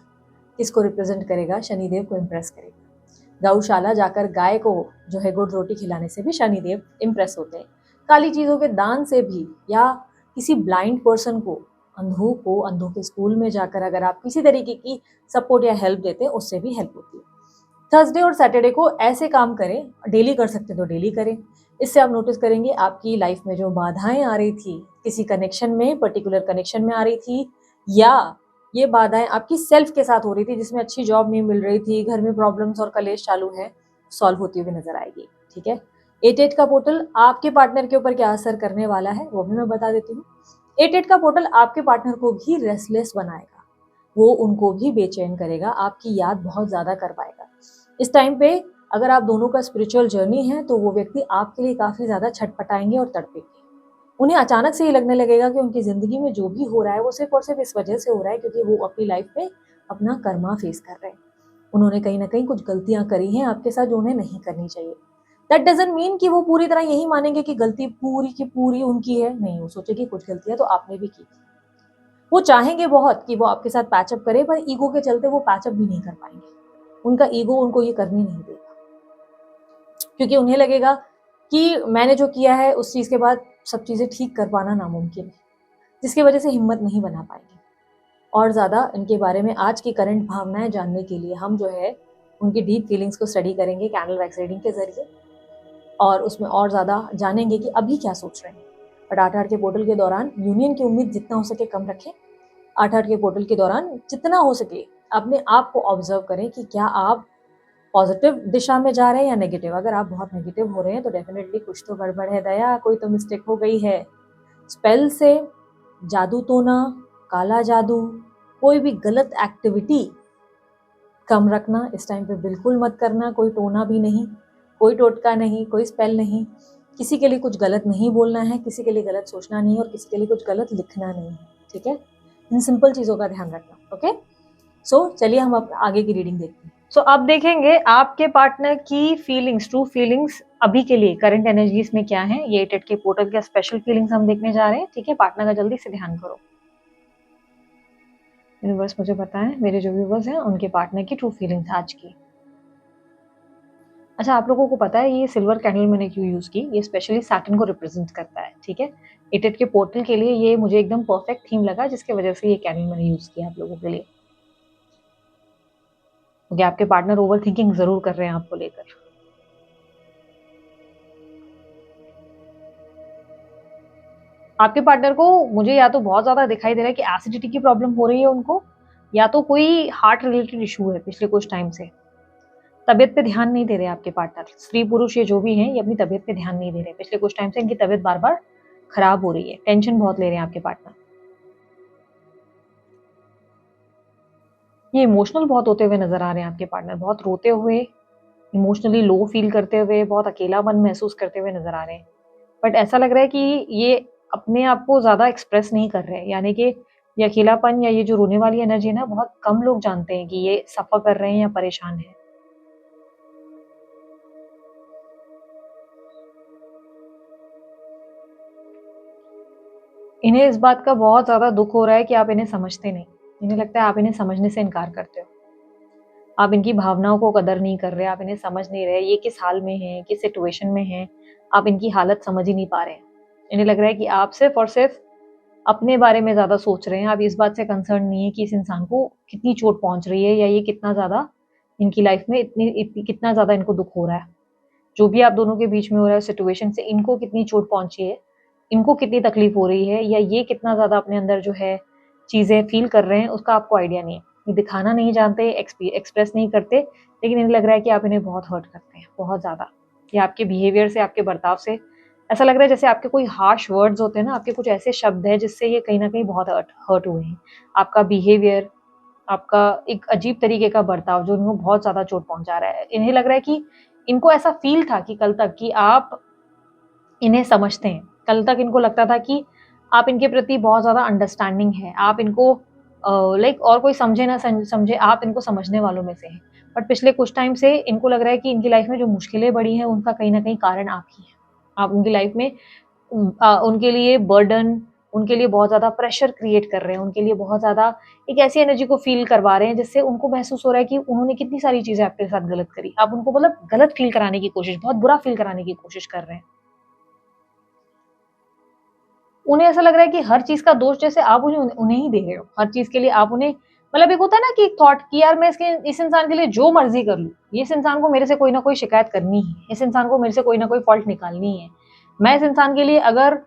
किसको रिप्रेजेंट करेगा? शनिदेव को इम्प्रेस करेगा। गौशाला जाकर गाय को जो है गुड़ रोटी खिलाने से भी शनिदेव इम्प्रेस होते हैं। काली चीज़ों के दान से भी, या किसी ब्लाइंड पर्सन को, अंधों के स्कूल में जाकर अगर आप किसी तरीके की सपोर्ट या हेल्प देते हैं, उससे भी हेल्प होती है। थर्सडे और सैटरडे को ऐसे काम करें, डेली कर सकते तो डेली करें। इससे आप नोटिस करेंगे आपकी लाइफ में जो बाधाएं आ रही थी, किसी कनेक्शन में, पर्टिकुलर कनेक्शन में आ रही थी, या ये बाधाएं आपकी सेल्फ के साथ हो रही थी, जिसमें अच्छी जॉब नहीं मिल रही थी, घर में प्रॉब्लम्स और कलेश चालू है, सॉल्व होती हुई नजर आएगी, ठीक है। 88 का पोर्टल आपके पार्टनर के ऊपर क्या असर करने वाला है वो भी मैं बता देती हूँ। 8-8 का पोर्टल आपके पार्टनर को भी रेस्टलेस बनाएगा, वो उनको भी बेचैन करेगा, आपकी याद बहुत ज़्यादा करवाएगा। इस टाइम पे अगर आप दोनों का स्पिरिचुअल जर्नी है तो वो व्यक्ति आपके लिए काफ़ी ज़्यादा छटपटाएंगे और तड़पेंगे। उन्हें अचानक से ये लगने लगेगा कि उनकी ज़िंदगी में जो भी हो रहा है वो सिर्फ और सिर्फ इस वजह से हो रहा है क्योंकि वो अपनी लाइफ में अपना कर्मा फेस कर रहे हैं। उन्होंने कहीं ना कहीं कुछ गलतियां करी हैं आपके साथ जो उन्हें नहीं करनी चाहिए। दैट डजंट मीन कि वो पूरी तरह यही मानेंगे कि गलती पूरी की पूरी उनकी है, नहीं, वो सोचेगी कुछ गलतियां तो आपने भी की। वो चाहेंगे बहुत कि वो आपके साथ पैचअप करे, पर ईगो के चलते वो पैचअप भी नहीं कर पाएंगे। उनका ईगो उनको ये करने नहीं देगा क्योंकि उन्हें लगेगा कि मैंने जो किया है उस चीज़ के बाद सब चीज़ें ठीक कर पाना नामुमकिन है, जिसकी वजह से हिम्मत नहीं बना पाएंगे। और ज़्यादा इनके बारे में आज की करंट भावनाएं जानने के लिए हम जो है उनकी डीप फीलिंग्स को स्टडी करेंगे कैंडल वैक्स रीडिंग के जरिए, और उसमें और ज़्यादा जानेंगे कि अभी क्या सोच रहे हैं। बट 8-8 के पोर्टल के दौरान यूनियन की उम्मीद जितना हो सके कम रखें। 8-8 के पोर्टल के दौरान जितना हो सके अपने आप को ऑब्जर्व करें कि क्या आप पॉजिटिव दिशा में जा रहे हैं या नेगेटिव। अगर आप बहुत नेगेटिव हो रहे हैं तो डेफिनेटली कुछ तो गड़बड़ है दया, कोई तो मिस्टेक हो गई है। स्पेल से, जादू टोना, काला जादू, कोई भी गलत एक्टिविटी कम रखना, इस टाइम पे बिल्कुल मत करना। कोई टोना भी नहीं, कोई टोटका नहीं, कोई स्पेल नहीं, किसी के लिए कुछ गलत नहीं बोलना है, किसी के लिए गलत सोचना नहीं है और किसी के लिए कुछ गलत लिखना नहीं है, ठीक है। इन सिंपल चीज़ों का ध्यान रखना, ओके। सो चलिए हम अब आगे की रीडिंग देखते हैं। सो अब देखेंगे आपके पार्टनर की फीलिंग्स, ट्रू फीलिंग्स अभी के लिए करंट एनर्जीज में क्या है। ये 8-8 के पोर्टल का स्पेशल फीलिंग्स हम देखने जा रहे हैं, ठीक है। पार्टनर का जल्दी से ध्यान करो। यूनिवर्स मुझे बताएं, मेरे जो व्यूवर्स हैं उनके पार्टनर की ट्रू फीलिंग्स आज की। अच्छा, आप लोगों को पता है ये सिल्वर कैंडल मैंने क्यों यूज की? ये स्पेशली सैटर्न को रिप्रेजेंट करता है, ठीक है। 8-8 के पोर्टल के लिए ये मुझे एकदम परफेक्ट थीम लगा, जिसकी वजह से ये कैंडल मैंने यूज किया आप लोगों के लिए, क्योंकि आपके पार्टनर ओवर थिंकिंग जरूर कर रहे हैं आपको लेकर। आपके पार्टनर को मुझे या तो बहुत ज्यादा दिखाई दे रहा है कि एसिडिटी की प्रॉब्लम हो रही है उनको, या तो कोई हार्ट रिलेटेड इशू है पिछले कुछ टाइम से। तबियत पे ध्यान नहीं दे रहे आपके पार्टनर, स्त्री पुरुष ये जो भी हैं, ये अपनी तबियत पे ध्यान नहीं दे रहे। पिछले कुछ टाइम से इनकी तबियत बार बार खराब हो रही है, टेंशन बहुत ले रहे हैं आपके पार्टनर। ये इमोशनल बहुत होते हुए नजर आ रहे हैं आपके पार्टनर, बहुत रोते हुए, इमोशनली लो फील करते हुए, बहुत अकेलापन महसूस करते हुए नजर आ रहे हैं। बट ऐसा लग रहा है कि ये अपने आप को ज्यादा एक्सप्रेस नहीं कर रहे हैं, यानी कि ये अकेलापन या ये जो रोने वाली एनर्जी है ना, बहुत कम लोग जानते हैं कि ये सफर कर रहे हैं या परेशान है। इन्हें इस बात का बहुत ज्यादा दुख हो रहा है कि आप इन्हें समझते नहीं। इन्हें लगता है आप इन्हें समझने से इनकार करते हो, आप इनकी भावनाओं को कदर नहीं कर रहे, आप इन्हें समझ नहीं रहे, ये किस हाल में है, किस सिचुएशन में है, आप इनकी हालत समझ ही नहीं पा रहे हैं। इन्हें लग रहा है कि आप सिर्फ और सिर्फ अपने बारे में ज्यादा सोच रहे हैं, आप इस बात से कंसर्न नहीं है कि इस इंसान को कितनी चोट पहुंच रही है या ये कितना ज्यादा इनकी लाइफ में कितना ज्यादा इनको दुख हो रहा है। जो भी आप दोनों के बीच में हो रहा है सिचुएशन से, इनको कितनी चोट पहुंची है, इनको कितनी तकलीफ हो रही है, या ये कितना ज्यादा अपने अंदर जो है चीजें फील कर रहे हैं, उसका आपको आइडिया नहीं है। ये दिखाना नहीं जानते, एक्सप्रेस नहीं करते, लेकिन इन्हें लग रहा है कि आप इन्हें बहुत हर्ट करते हैं, बहुत ज्यादा। या आपके बिहेवियर से, आपके बर्ताव से ऐसा लग रहा है जैसे आपके कोई हार्श वर्ड्स होते हैं ना, आपके कुछ ऐसे शब्द हैं जिससे ये कहीं ना कहीं बहुत हर्ट हुए हैं। आपका बिहेवियर, आपका एक अजीब तरीके का बर्ताव जो इनको बहुत ज्यादा चोट पहुंचा रहा है। इन्हें लग रहा है कि इनको ऐसा फील था कि कल तक कि आप इन्हें समझते हैं, कल तक इनको लगता था कि आप इनके प्रति बहुत ज्यादा अंडरस्टैंडिंग है, आप इनको लाइक और कोई समझे ना समझे, आप इनको समझने वालों में से हैं। बट पिछले कुछ टाइम से इनको लग रहा है कि इनकी लाइफ में जो मुश्किलें बढ़ी हैं उनका कहीं ना कहीं कारण आप ही हैं। आप उनकी लाइफ में उनके लिए बर्डन, उनके लिए बहुत ज्यादा प्रेशर क्रिएट कर रहे हैं, उनके लिए बहुत ज्यादा एक ऐसी एनर्जी को फील करवा रहे हैं जिससे उनको महसूस हो रहा है कि उन्होंने कितनी सारी चीजें आपके साथ गलत करी। आप उनको मतलब गलत फील कराने की कोशिश, बहुत बुरा फील कराने की कोशिश कर रहे हैं। उन्हें ऐसा लग रहा है कि हर चीज का दोष जैसे आप उन्हें उन्हें ही दे रहे हो, हर चीज के लिए आप उन्हें, मतलब एक होता है ना कि थॉट कि यार मैं इस इंसान के लिए जो मर्जी कर लूं, इस इंसान को मेरे से कोई ना कोई शिकायत करनी है, इस इंसान को मेरे से कोई ना कोई फॉल्ट निकालनी है। मैं इस इंसान के लिए अगर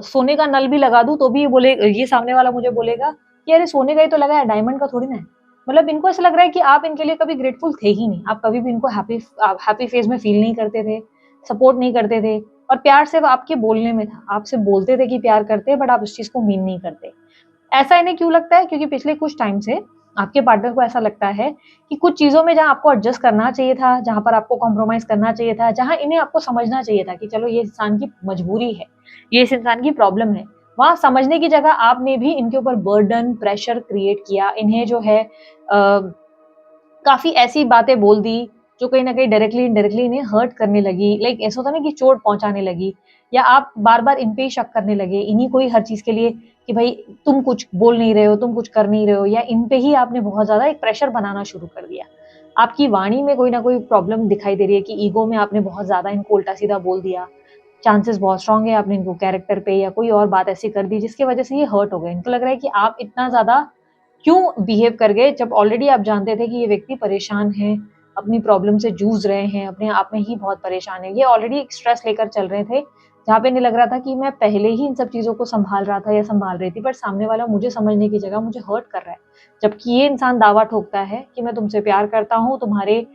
सोने का नल भी लगा दूं तो भी ये सामने वाला मुझे बोलेगा कि अरे सोने का ही तो लगा है, डायमंड का थोड़ी ना है। मतलब इनको ऐसा लग रहा है कि आप इनके लिए कभी ग्रेटफुल थे ही नहीं, आप कभी भी इनको हैप्पी फेज में फील नहीं करते थे, सपोर्ट नहीं करते थे। और प्यार सिर्फ आपके बोलने में था, आपसे बोलते थे कि प्यार करते हैं बट आप उस चीज को मीन नहीं करते। ऐसा इन्हें क्यों लगता है? क्योंकि पिछले कुछ टाइम से आपके पार्टनर को ऐसा लगता है कि कुछ चीज़ों में जहाँ आपको एडजस्ट करना चाहिए था, जहाँ पर आपको कॉम्प्रोमाइज़ करना चाहिए था, जहाँ इन्हें आपको समझना चाहिए था कि चलो ये इंसान की मजबूरी है, ये इस इंसान की प्रॉब्लम है, वहाँ समझने की जगह आपने भी इनके ऊपर बर्डन, प्रेशर क्रिएट किया। इन्हें जो है काफ़ी ऐसी बातें बोल दी जो कहीं न कहीं डायरेक्टली इनडायरेक्टली इन्हें हर्ट करने लगी। लाइक ऐसा होता है ना कि चोट पहुँचाने लगी, या आप बार-बार इन पे ही शक करने लगे, इन्हीं को ही हर चीज़ के लिए कि भाई तुम कुछ बोल नहीं रहे हो, तुम कुछ कर नहीं रहे हो, या इन पे ही आपने बहुत ज़्यादा एक प्रेशर बनाना शुरू कर दिया। आपकी वाणी में कोई न कोई प्रॉब्लम दिखाई दे रही है कि ईगो में आपने बहुत ज़्यादा इनको उल्टा-सीधा बोल दिया। चांसेस बहुत स्ट्रॉन्ग है आपने इनको कैरेक्टर पे या कोई और बात ऐसी कर दी जिसकी वजह से ये हर्ट हो गए। इनको लग रहा है कि आप इतना ज़्यादा क्यों बिहेव कर गए जब ऑलरेडी आप जानते थे कि ये व्यक्ति परेशान है, अपनी प्रॉब्लम से जूझ रहे हैं, अपने आप में ही बहुत परेशान है। ये ऑलरेडी एक स्ट्रेस लेकर चल रहे थे, जहाँ पे इन्हें लग रहा था कि मैं पहले ही इन सब चीज़ों को सँभाल रहा था या सँभाल रही थी, बट सामने वाला मुझे समझने की जगह मुझे हर्ट कर रहा है। जबकि ये इंसान दावा ठोकता है कि मैं तुमसे प्यार करता हूँ, तुम्हारे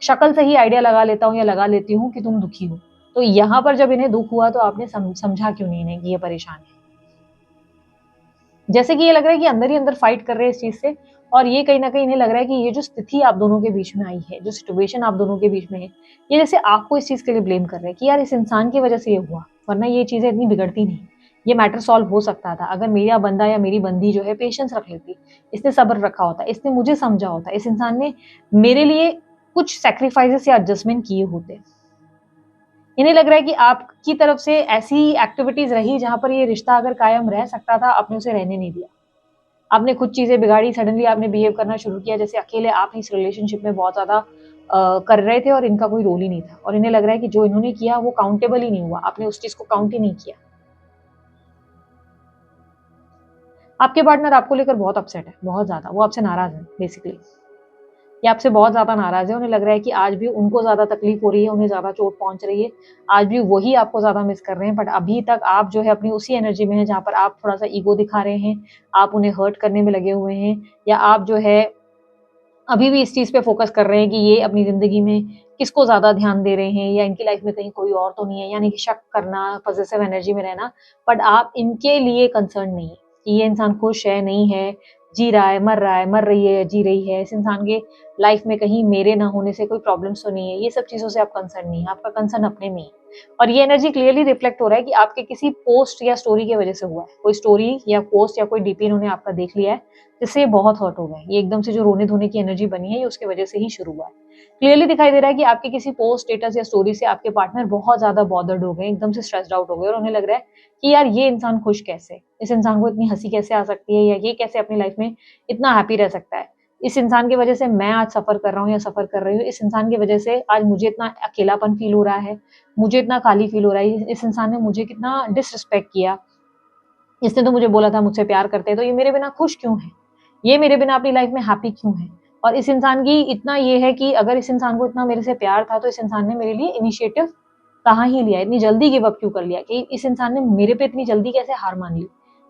शक्ल से ही आइडिया लगा लेता हूँ या लगा लेती हूँ कि तुम दुखी हो। तो यहाँ पर जब इन्हें दुःख हुआ तो आपने समझा क्यों नहीं इन्हें कि ये परेशान है? जैसे कि ये लग रहा है कि अंदर ही अंदर फाइट कर रहे हैं इस चीज़ से, और ये कहीं न कहीं इन्हें लग रहा है कि ये जो स्थिति आप दोनों के बीच में आई है, जो सिचुएशन आप दोनों के बीच में है, ये जैसे आपको इस चीज़ के लिए ब्लेम कर रहे हैं कि यार इस इंसान की वज़ह से ये हुआ, वरना ये चीज़ें इतनी बिगड़ती नहीं। ये मैटर सॉल्व हो सकता था अगर मेरा बंदा या मेरी बंदी जो है पेशेंस रख लेती, इसने सब्र रखा होता, इसने मुझे समझा होता, इस इंसान ने मेरे लिए कुछ सैक्रिफाइसेस या एडजस्टमेंट किए होते। इन्हें लग रहा है कि आपकी तरफ से ऐसी एक्टिविटीज़ रही जहाँ पर ये रिश्ता अगर कायम रह सकता था, आपने उसे रहने नहीं दिया। आपने खुद चीज़ें बिगाड़ी, सडनली आपने बिहेव करना शुरू किया जैसे अकेले आप ही इस रिलेशनशिप में बहुत ज़्यादा कर रहे थे और इनका कोई रोल ही नहीं था, और इन्हें लग रहा है कि जो इन्होंने किया वो काउंटेबल ही नहीं हुआ, आपने उस चीज़ को काउंट ही नहीं किया। आपके पार्टनर आपको लेकर बहुत अपसेट है, बहुत ज़्यादा, वो आपसे नाराज़ है बेसिकली। ये आपसे बहुत ज़्यादा नाराज़ है, उन्हें लग रहा है कि आज भी उनको ज़्यादा तकलीफ़ हो रही है, उन्हें ज़्यादा चोट पहुँच रही है, आज भी वही आपको ज़्यादा मिस कर रहे हैं, बट अभी तक आप जो है अपनी उसी एनर्जी में हैं जहाँ पर आप थोड़ा-सा ईगो दिखा रहे हैं, आप उन्हें हर्ट करने में लगे हुए हैं, या आप जो है अभी भी इस चीज़ पे फ़ोकस कर रहे हैं कि ये अपनी ज़िंदगी में किसको ज़्यादा ध्यान दे रहे हैं, या इनकी लाइफ़ में कहीं कोई और तो नहीं है, यानी कि शक करना, पॉज़ेसिव एनर्जी में रहना, बट आप इनके लिए कंसर्न नहीं है कि ये इंसान खुश है, नहीं है, जी रहा है, मर रही है, जी रही है, इस इंसान के लाइफ़ में कहीं मेरे ना होने से कोई प्रॉब्लम्स तो नहीं है, ये सब चीज़ों से आप कंसर्न नहीं है, आपका कंसर्न अपने में ही है। और ये एनर्जी क्लियरली रिफ्लेक्ट हो रहा है कि आपके किसी पोस्ट या स्टोरी की वज़ह से हुआ है। कोई स्टोरी या पोस्ट या कोई डीपी इन्होंने आपका देख लिया है, जिससे ये बहुत हर्ट हो गए। ये एकदम से जो रोने-धोने की एनर्जी बनी है, ये उसकी वजह से ही शुरू हुआ है। क्लियरली दिखाई दे रहा है कि आपके किसी पोस्ट, स्टेटस या स्टोरी से आपके पार्टनर बहुत ज़्यादा बॉदर्ड हो गए, एकदम से स्ट्रेस्ड आउट हो गए, और उन्हें लग रहा है कि यार ये इंसान खुश कैसे? इस इंसान को इतनी हँसी कैसे आ सकती है, या ये कैसे अपनी लाइफ़ में इतना हैप्पी रह सकता है? इस इंसान की वजह से मैं आज सफ़र कर रहा हूँ या सफ़र कर रही हूँ, इस इंसान की वजह से आज मुझे इतना अकेलापन फ़ील हो रहा है, मुझे इतना खाली फ़ील हो रहा है, इस इंसान ने मुझे कितना डिसरिस्पेक्ट किया, इसने तो मुझे बोला था मुझसे प्यार करते हैं, तो ये मेरे बिना खुश क्यों है? ये मेरे बिना अपनी लाइफ़ में हैप्पी क्यों है? और इस इंसान की इतना ये है कि अगर इस इंसान को इतना मेरे से प्यार था, तो इस इंसान ने मेरे लिए इनिशिएटिव कहाँ ही लिया? इतनी जल्दी गिव अप क्यों कर लिया? कि इस इंसान ने मेरे पे इतनी जल्दी कैसे हार मान ली?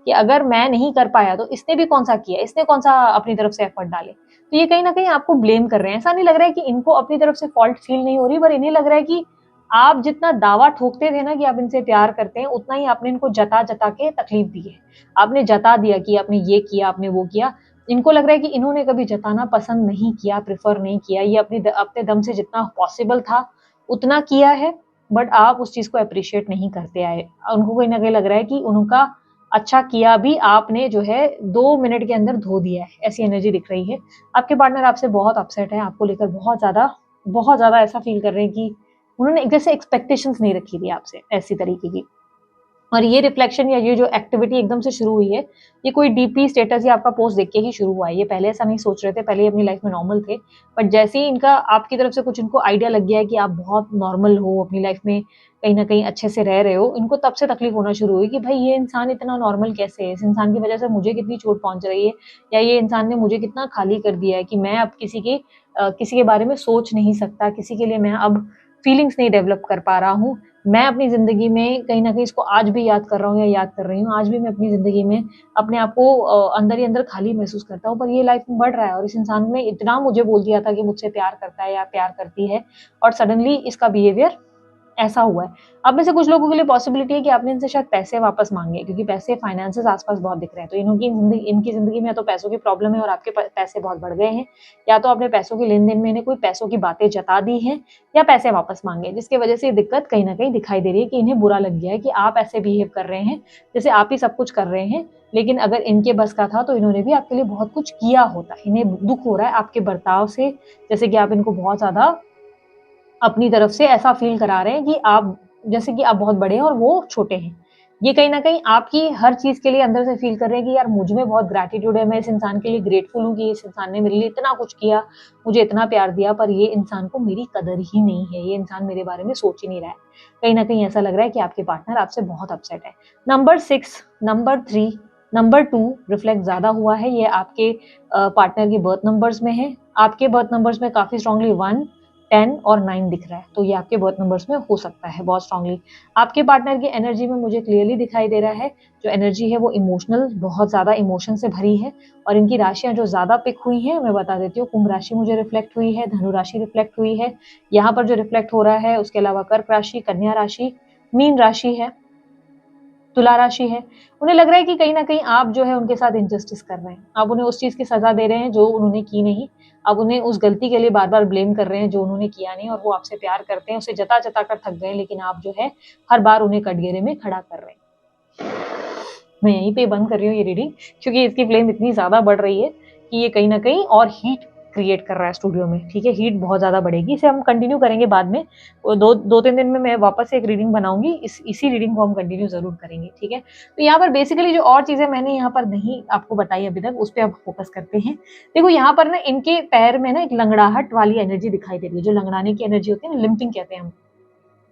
कि अगर मैं नहीं कर पाया, तो इसने भी कौन-सा किया? इसने कौन-सा अपनी तरफ से एफर्ट डाले? तो ये कहीं न कहीं आपको ब्लेम कर रहे हैं। ऐसा नहीं लग रहा है कि इनको अपनी तरफ से फॉल्ट फ़ील नहीं हो रही, पर इन्हें लग रहा है कि आप जितना दावा ठोकते थे ना कि आप इनसे प्यार करते हैं, उतना ही आपने इनको जता-जता के तकलीफ दी है। आपने जता दिया कि आपने ये किया, आपने वो किया। इनको लग रहा है कि इन्होंने कभी जताना पसंद नहीं किया, प्रेफ़र नहीं किया। ये अपने दम से जितना पॉसिबल था, उतना किया है, बट आप उस चीज़ को एप्रिशिएट नहीं करते आए। उनको कहीं न कहीं लग रहा है कि उनका अच्छा किया भी आपने जो है 2 मिनट के अंदर धो दिया है, ऐसी एनर्जी दिख रही है। आपके पार्टनर आपसे बहुत अपसेट है, आपको लेकर बहुत ज़्यादा ऐसा फ़ील कर रहे हैं कि उन्होंने एक जैसे एक्सपेक्टेशंस नहीं रखी थी आपसे, ऐसी तरीके की। और ये रिफ्लेक्शन या ये जो एक्टिविटी एकदम से शुरू हुई है, ये कोई डीपी, स्टेटस या आपका पोस्ट देख के ही शुरू हुआ है। ये पहले ऐसा नहीं सोच रहे थे, पहले ये अपनी लाइफ़ में नॉर्मल थे। बट जैसे ही इनका आपकी तरफ से कुछ इनको आइडिया लग गया है कि आप बहुत नॉर्मल हो, अपनी लाइफ़ में कहीं न कहीं अच्छे से रह रहे हो, इनको तब से तकलीफ़ होना शुरू हुई कि भाई ये इंसान इतना नॉर्मल कैसे है? इस इंसान की वज़ह से मुझे कितनी चोट पहुँच रही है, या ये इंसान ने मुझे कितना खाली कर दिया है कि मैं अब किसी के बारे में सोच नहीं सकता, किसी के लिए मैं अब फीलिंग्स नहीं डेवलप कर पा रहा हूँ। मैं अपनी ज़िंदगी में कहीं न कहीं इसको आज भी याद कर रहा हूँ या याद कर रही हूँ। आज भी मैं अपनी ज़िंदगी में अपने आप को अंदर ही अंदर खाली महसूस करता हूँ, पर ये लाइफ़ में बढ़ रहा है, और इस इंसान ने इतना मुझे बोल दिया था कि मुझसे प्यार करता है या प्यार करती है, और सडनली इसका बिहेवियर ऐसा हुआ है। अब में से कुछ लोगों के लिए पॉसिबिलिटी है कि आपने इनसे शायद पैसे वापस मांगे, क्योंकि पैसे फाइनेंसेस आसपास बहुत दिख रहे हैं। तो इनकी जिंदगी में या तो पैसों की प्रॉब्लम है और आपके पैसे बहुत बढ़ गए हैं, या तो आपने पैसों के लेन देन में इन्हें कोई पैसों की बातें जता दी हैं या पैसे वापस मांगे, जिसकी वजह से ये दिक्कत कहीं ना कहीं दिखाई दे रही है कि इन्हें बुरा लग गया है कि आप ऐसे बिहेव कर रहे हैं जैसे आप ही सब कुछ कर रहे हैं। लेकिन अगर इनके बस का था तो इन्होंने भी आपके लिए बहुत कुछ किया होता। इन्हें दुख हो रहा है आपके बर्ताव से, जैसे कि आप इनको बहुत ज्यादा अपनी तरफ से ऐसा फील करा रहे हैं कि आप जैसे कि आप बहुत बड़े हैं और वो छोटे हैं। ये कहीं न कहीं आपकी हर चीज़ के लिए अंदर से फील कर रहे हैं कि यार मुझ में बहुत ग्रैटिट्यूड है, मैं इस इंसान के लिए ग्रेटफुल हूँ कि इस इंसान ने मेरे लिए इतना कुछ किया, मुझे इतना प्यार दिया, पर ये इंसान को मेरी कदर ही नहीं है, ये इंसान मेरे बारे में सोच ही नहीं रहा है। कहीं न कहीं ऐसा लग रहा है कि आपके पार्टनर आपसे बहुत अपसेट है। नंबर 6, नंबर 3, नंबर 2 रिफ्लेक्ट ज़्यादा हुआ है, ये आपके पार्टनर के बर्थ नंबर्स में है। आपके बर्थ नंबर्स में काफ़ी स्ट्रांगली 1, 10 और 9 दिख रहा है, तो ये आपके बर्थ नंबर्स में हो सकता है बहुत स्ट्रांगली। आपके पार्टनर की एनर्जी में मुझे क्लियरली दिखाई दे रहा है, जो एनर्जी है वो इमोशनल, बहुत ज़्यादा इमोशन से भरी है। और इनकी राशियाँ जो ज़्यादा पिक हुई हैं, मैं बता देती हूँ, कुंभ राशि मुझे रिफ्लेक्ट हुई है, धनु राशि रिफ्लेक्ट हुई है, यहाँ पर जो रिफ्लेक्ट हो रहा है, उसके अलावा कर्क राशि, कन्या राशि, मीन राशि है, तुला राशि है। उन्हें लग रहा है कि कहीं न कहीं आप जो है उनके साथ इनजस्टिस कर रहे हैं। आप उन्हें उस चीज़ की सज़ा दे रहे हैं जो उन्होंने की नहीं। आप उन्हें उस गलती के लिए बार-बार ब्लेम कर रहे हैं जो उन्होंने किया नहीं, और वो आपसे प्यार करते हैं, उसे जता-जता कर थक गए, लेकिन आप जो है हर बार उन्हें कटघरे में खड़ा कर रहे हैं। मैं यहीं पे बंद कर रही हूँ ये रीडिंग, क्योंकि इसकी फ्लेम इतनी ज़्यादा बढ़ रही है कि ये कहीं न कहीं और हीट क्रिएट कर रहा है स्टूडियो में, ठीक है? हीट बहुत ज़्यादा बढ़ेगी, इसे हम कंटिन्यू करेंगे बाद में। 2-3 दिन में मैं वापस से एक रीडिंग बनाऊँगी, इसी रीडिंग को हम कंटिन्यू ज़रूर करेंगे, ठीक है? तो यहाँ पर बेसिकली जो और चीज़ें मैंने यहाँ पर नहीं आपको बताई अभी तक, उस पे अब फोकस करते हैं। देखो यहाँ पर ना इनके पैर में ना एक लंगड़ाहट वाली एनर्जी दिखाई दे रही है, जो लंगड़ाने की एनर्जी होती है ना, लिम्पिंग कहते हैं हम।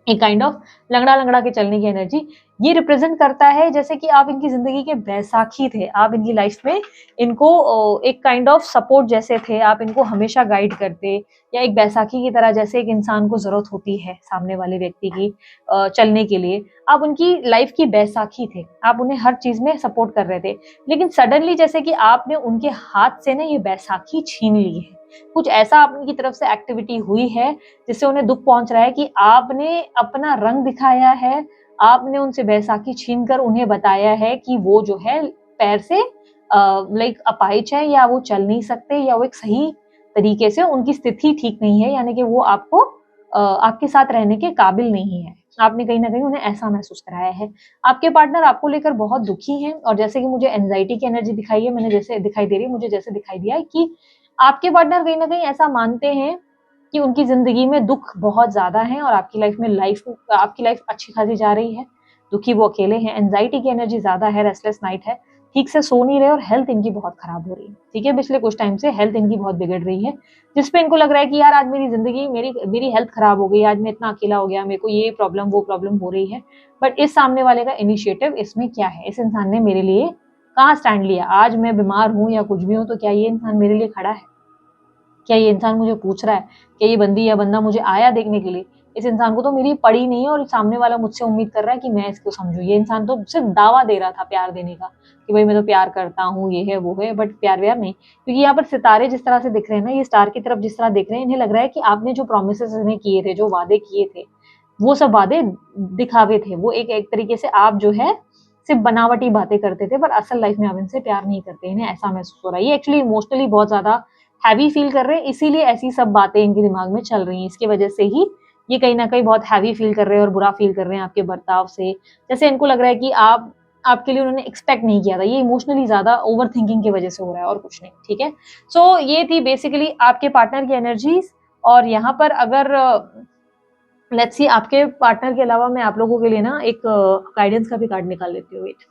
एक काइंड ऑफ लंगड़ा-लंगड़ा के चलने की एनर्जी, ये रिप्रेजेंट करता है जैसे कि आप इनकी ज़िंदगी के बैसाखी थे। आप इनकी लाइफ में इनको एक काइंड ऑफ सपोर्ट जैसे थे, आप इनको हमेशा गाइड करते, या एक बैसाखी की तरह, जैसे एक इंसान को ज़रूरत होती है सामने वाले व्यक्ति की चलने के लिए, आप उनकी लाइफ की बैसाखी थे। आप उन्हें हर चीज़ में सपोर्ट कर रहे थे। लेकिन सडनली जैसे कि आपने उनके हाथ से ना ये बैसाखी छीन ली है। कुछ ऐसा आपकी तरफ से एक्टिविटी हुई है जिससे उन्हें दुःख पहुँच रहा है कि आपने अपना रंग दिखाया है, आपने उनसे बैसाखी छीनकर उन्हें बताया है कि वो जो है पैर से लाइक अपाहिज है, या वो चल नहीं सकते, या वो एक सही तरीके से उनकी स्थिति ठीक नहीं है, यानी कि वो आपको आपके साथ रहने के काबिल नहीं है। आपने कहीं न कहीं उन्हें ऐसा महसूस कराया है। आपके पार्टनर आपको लेकर बहुत दुखी हैं, और जैसे कि मुझे एंग्ज़ायटी की एनर्जी दिखाई है, मैंने जैसे दिखाई दे रही है, मुझे जैसे दिखाई दिया है कि आपके पार्टनर कहीं न कहीं ऐसा मानते हैं कि उनकी ज़िंदगी में दुःख बहुत ज़्यादा हैं, और आपकी लाइफ़ अच्छी खासी जा रही है। दुखी वो अकेले हैं, एंग्ज़ायटी की एनर्जी ज़्यादा है, रेस्टलेस नाइट है, ठीक से सो नहीं रहे, और हेल्थ इनकी बहुत खराब हो रही है, ठीक है? पिछले कुछ टाइम से हेल्थ इनकी बहुत बिगड़ रही है, जिस पे इनको लग रहा है कि यार आज मेरी ज़िंदगी मेरी हेल्थ खराब हो गई, आज मैं इतना अकेला हो गया, मेरे को ये प्रॉब्लम, वो प्रॉब्लम हो रही है। बट इस सामने वाले का इनिशिएटिव इसमें क्या है? इस इंसान ने मेरे लिए कहाँ स्टैंड लिया? आज मैं बीमार हूँ या कुछ भी हूँ, तो क्या ये इंसान मेरे लिए खड़ा है? क्या ये इंसान मुझे पूछ रहा है? क्या ये बंदी या बंदा मुझे आया देखने के लिए? इस इंसान को तो मेरी पड़ी नहीं है, और सामने वाला मुझसे उम्मीद कर रहा है कि मैं इसको समझूँ। ये इंसान तो सिर्फ़ दावा दे रहा था प्यार देने का, कि भई मैं तो प्यार करता हूँ, ये है, वो है, बट प्यार-व्यार नहीं। क्योंकि यहाँ पर सितारे जिस तरह से दिख रहे हैं ना, ये स्टार की तरफ जिस तरह दिख रहे हैं, इन्हें लग रहा है कि आपने जो प्रोमिसेज़ इन्हें किए थे, जो वादे किए थे, वो सब वादे दिखावे थे। वो एक एक तरीके से आप जो है सिर्फ़ बनावटी बातें करते थे, पर असल लाइफ़ में आप इनसे प्यार नहीं करते। इन्हें ऐसा महसूस हो रहा है। ये एक्चुअली इमोशनली बहुत ज़्यादा हैवी फ़ील कर रहे हैं, इसीलिए ऐसी सब बातें इनके दिमाग में चल रही हैं। इसकी वजह से ही ये कहीं न कहीं बहुत हैवी फ़ील कर रहे हैं और बुरा फ़ील कर रहे हैं आपके बर्ताव से। जैसे इनको लग रहा है कि आपके लिए उन्होंने एक्सपेक्ट नहीं किया था। ये इमोशनली ज़्यादा ओवरथिंकिंग की वजह से हो रहा है, और कुछ नहीं, ठीक है? सो ये थी बेसिकली आपके पार्टनर की एनर्जीज़। और यहाँ पर अगर लेट्स सी, आपके पार्टनर के अलावा मैं आप लोगों के लिए ना एक गाइडेंस का भी कार्ड निकाल लेती हूँ। वेट।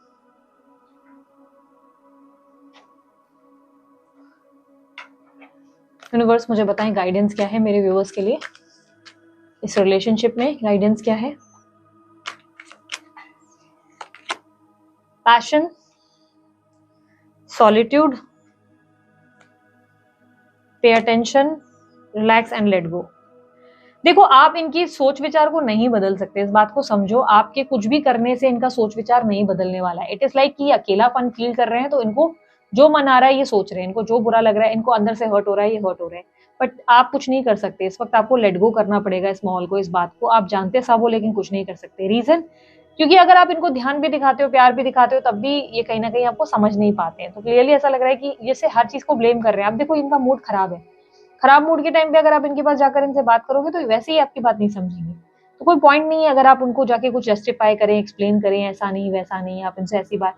यूनिवर्स मुझे बताएं गाइडेंस क्या है मेरे व्यूअर्स के लिए, इस रिलेशनशिप में गाइडेंस क्या है? Passion, solitude, pay attention, relax and let go. देखो, आप इनकी सोच विचार को नहीं बदल सकते, इस बात को समझो। आपके कुछ भी करने से इनका सोच विचार नहीं बदलने वाला है। इट इज लाइक कि अकेलापन फील कर रहे हैं, तो इनको जो मन आ रहा है ये सोच रहे हैं, इनको जो बुरा लग रहा है, इनको अंदर से हर्ट हो रहा है, ये हर्ट हो रहे हैं। बट आप कुछ नहीं कर सकते इस वक्त, आपको लेट गो करना पड़ेगा इस माहौल को, इस बात को। आप जानते सब हो लेकिन कुछ नहीं कर सकते। रीजन, क्योंकि अगर आप इनको ध्यान भी दिखाते हो, प्यार भी दिखाते हो, तब भी ये कहीं ना कहीं आपको समझ नहीं पाते हैं। तो क्लियरली ऐसा लग रहा है कि जैसे हर चीज को ब्लेम कर रहे हैं। आप देखो इनका मूड खराब है, खराब मूड के टाइम पे अगर आप इनके पास जाकर इनसे बात करोगे तो वैसे ही आपकी बात नहीं समझेंगे। तो कोई पॉइंट नहीं है अगर आप उनको जाके कुछ जस्टिफाई करें, एक्सप्लेन करें, ऐसा नहीं वैसा नहीं, आप इनसे ऐसी बात,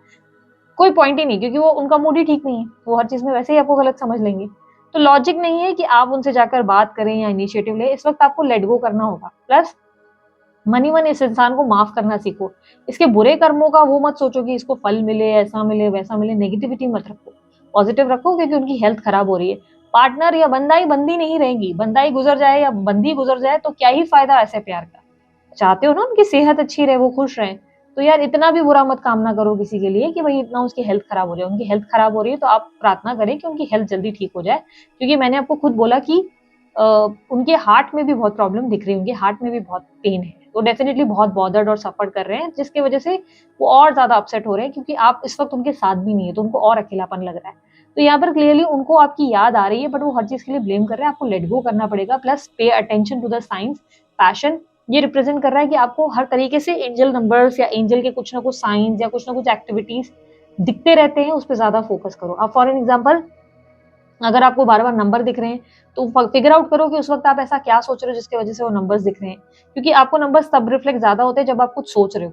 कोई पॉइंट ही नहीं, क्योंकि वो उनका मूड ही ठीक नहीं है, वो हर चीज में वैसे ही आपको गलत समझ लेंगे। तो लॉजिक नहीं है कि आप उनसे जाकर बात करें या इनिशिएटिव लें। इस वक्त आपको लेट गो करना होगा। प्लस मन ही मन इस इंसान को माफ करना सीखो। इसके बुरे कर्मों का वो मत सोचो कि इसको फल मिले, ऐसा मिले वैसा मिले, नेगेटिविटी मत रखो, पॉजिटिव रखो, क्योंकि उनकी हेल्थ खराब हो रही है। पार्टनर या बंदाई बंदी नहीं रहेंगी, बंदाई गुजर जाए या बंदी गुजर जाए तो क्या ही फायदा ऐसे प्यार का। चाहते हो ना उनकी सेहत अच्छी रहे, वो खुश रहे, तो यार इतना भी बुरा मत कामना करो किसी के लिए कि भाई इतना उसकी हेल्थ खराब हो जाए। उनकी हेल्थ खराब हो रही है तो आप प्रार्थना करें कि उनकी हेल्थ जल्दी ठीक हो जाए, क्योंकि मैंने आपको खुद बोला कि उनके हार्ट में भी बहुत प्रॉब्लम दिख रही है, उनके हार्ट में भी बहुत पेन है, तो डेफिनेटली बहुत बॉदर्ड और सफर कर रहे हैं, जिसकी वजह से वो और ज्यादा अपसेट हो रहे हैं, क्योंकि आप इस वक्त उनके साथ भी नहीं है, तो उनको और अकेलापन लग रहा है। तो यहाँ पर क्लियरली उनको आपकी याद आ रही है, बट वो हर चीज के लिए ब्लेम कर रहे हैं। आपको लेट गो करना पड़ेगा। Plus pay attention to the science. Passion ये रिप्रेजेंट कर रहा है कि आपको हर तरीके से एंजल नंबर्स या एंजल के कुछ ना कुछ साइंस या कुछ ना कुछ एक्टिविटीज दिखते रहते हैं, उस पर ज्यादा फोकस करो। अब फॉर एन एग्जाम्पल, अगर आपको बार बार नंबर दिख रहे हैं तो फिगर आउट करो कि उस वक्त आप ऐसा क्या सोच रहे हो जिसकी वजह से वो नंबर्स दिख रहे हैं। क्योंकि आपको नंबर्स तब रिफ्लेक्ट ज्यादा होते हैं जब आप कुछ सोच रहे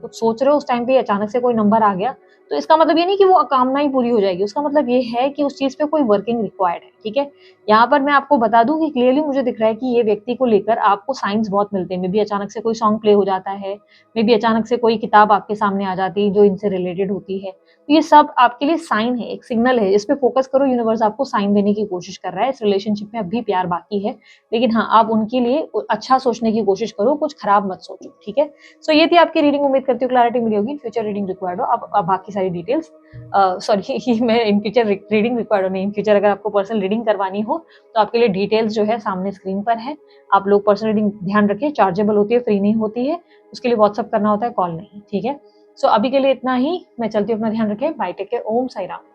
हो, उस टाइम पे अचानक से कोई नंबर आ गया, तो इसका मतलब ये नहीं कि वो कामना ही पूरी हो जाएगी। उसका मतलब ये है कि उस चीज पे कोई वर्किंग रिक्वायर्ड है। ठीक है, यहाँ पर मैं आपको बता दूं कि क्लियरली मुझे दिख रहा है कि ये व्यक्ति को लेकर आपको साइंस बहुत मिलते हैं। मे बी अचानक से कोई सॉन्ग प्ले हो जाता है, मे बी अचानक से कोई किताब आपके सामने आ जाती है जो इनसे रिलेटेड होती है। तो ये सब आपके लिए साइन है, एक सिग्नल है। इस पे फोकस करो, यूनिवर्स आपको साइन देने की कोशिश कर रहा है। इस रिलेशनशिप में अभी प्यार बाकी है, लेकिन हाँ, आप उनके लिए अच्छा सोचने की कोशिश करो, कुछ खराब मत सोचो। ठीक है, सो ये थी आपकी रीडिंग। उम्मीद करती हूँ क्लैरिटी मिली होगी। फ्यूचर रीडिंग रिक्वायर्ड हो, अब बाकी सारी डिटेल्स, सॉरी मैं इन फ्यूचर रीडिंग रिक्वायर्ड हो नहीं, इन फ्यूचर अगर आपको पर्सनल रीडिंग करवानी हो तो आपके लिए डिटेल्स जो है सामने स्क्रीन पर है। आप लोग पर्सनल रीडिंग ध्यान रखिए, चार्जेबल होती है, फ्री नहीं होती है, उसके लिए व्हाट्सअप करना होता है, कॉल नहीं। ठीक है, सो अभी के लिए इतना ही। मैं चलती हूँ, अपना ध्यान रखें। बाय, टेक केयर, ओम साई राम।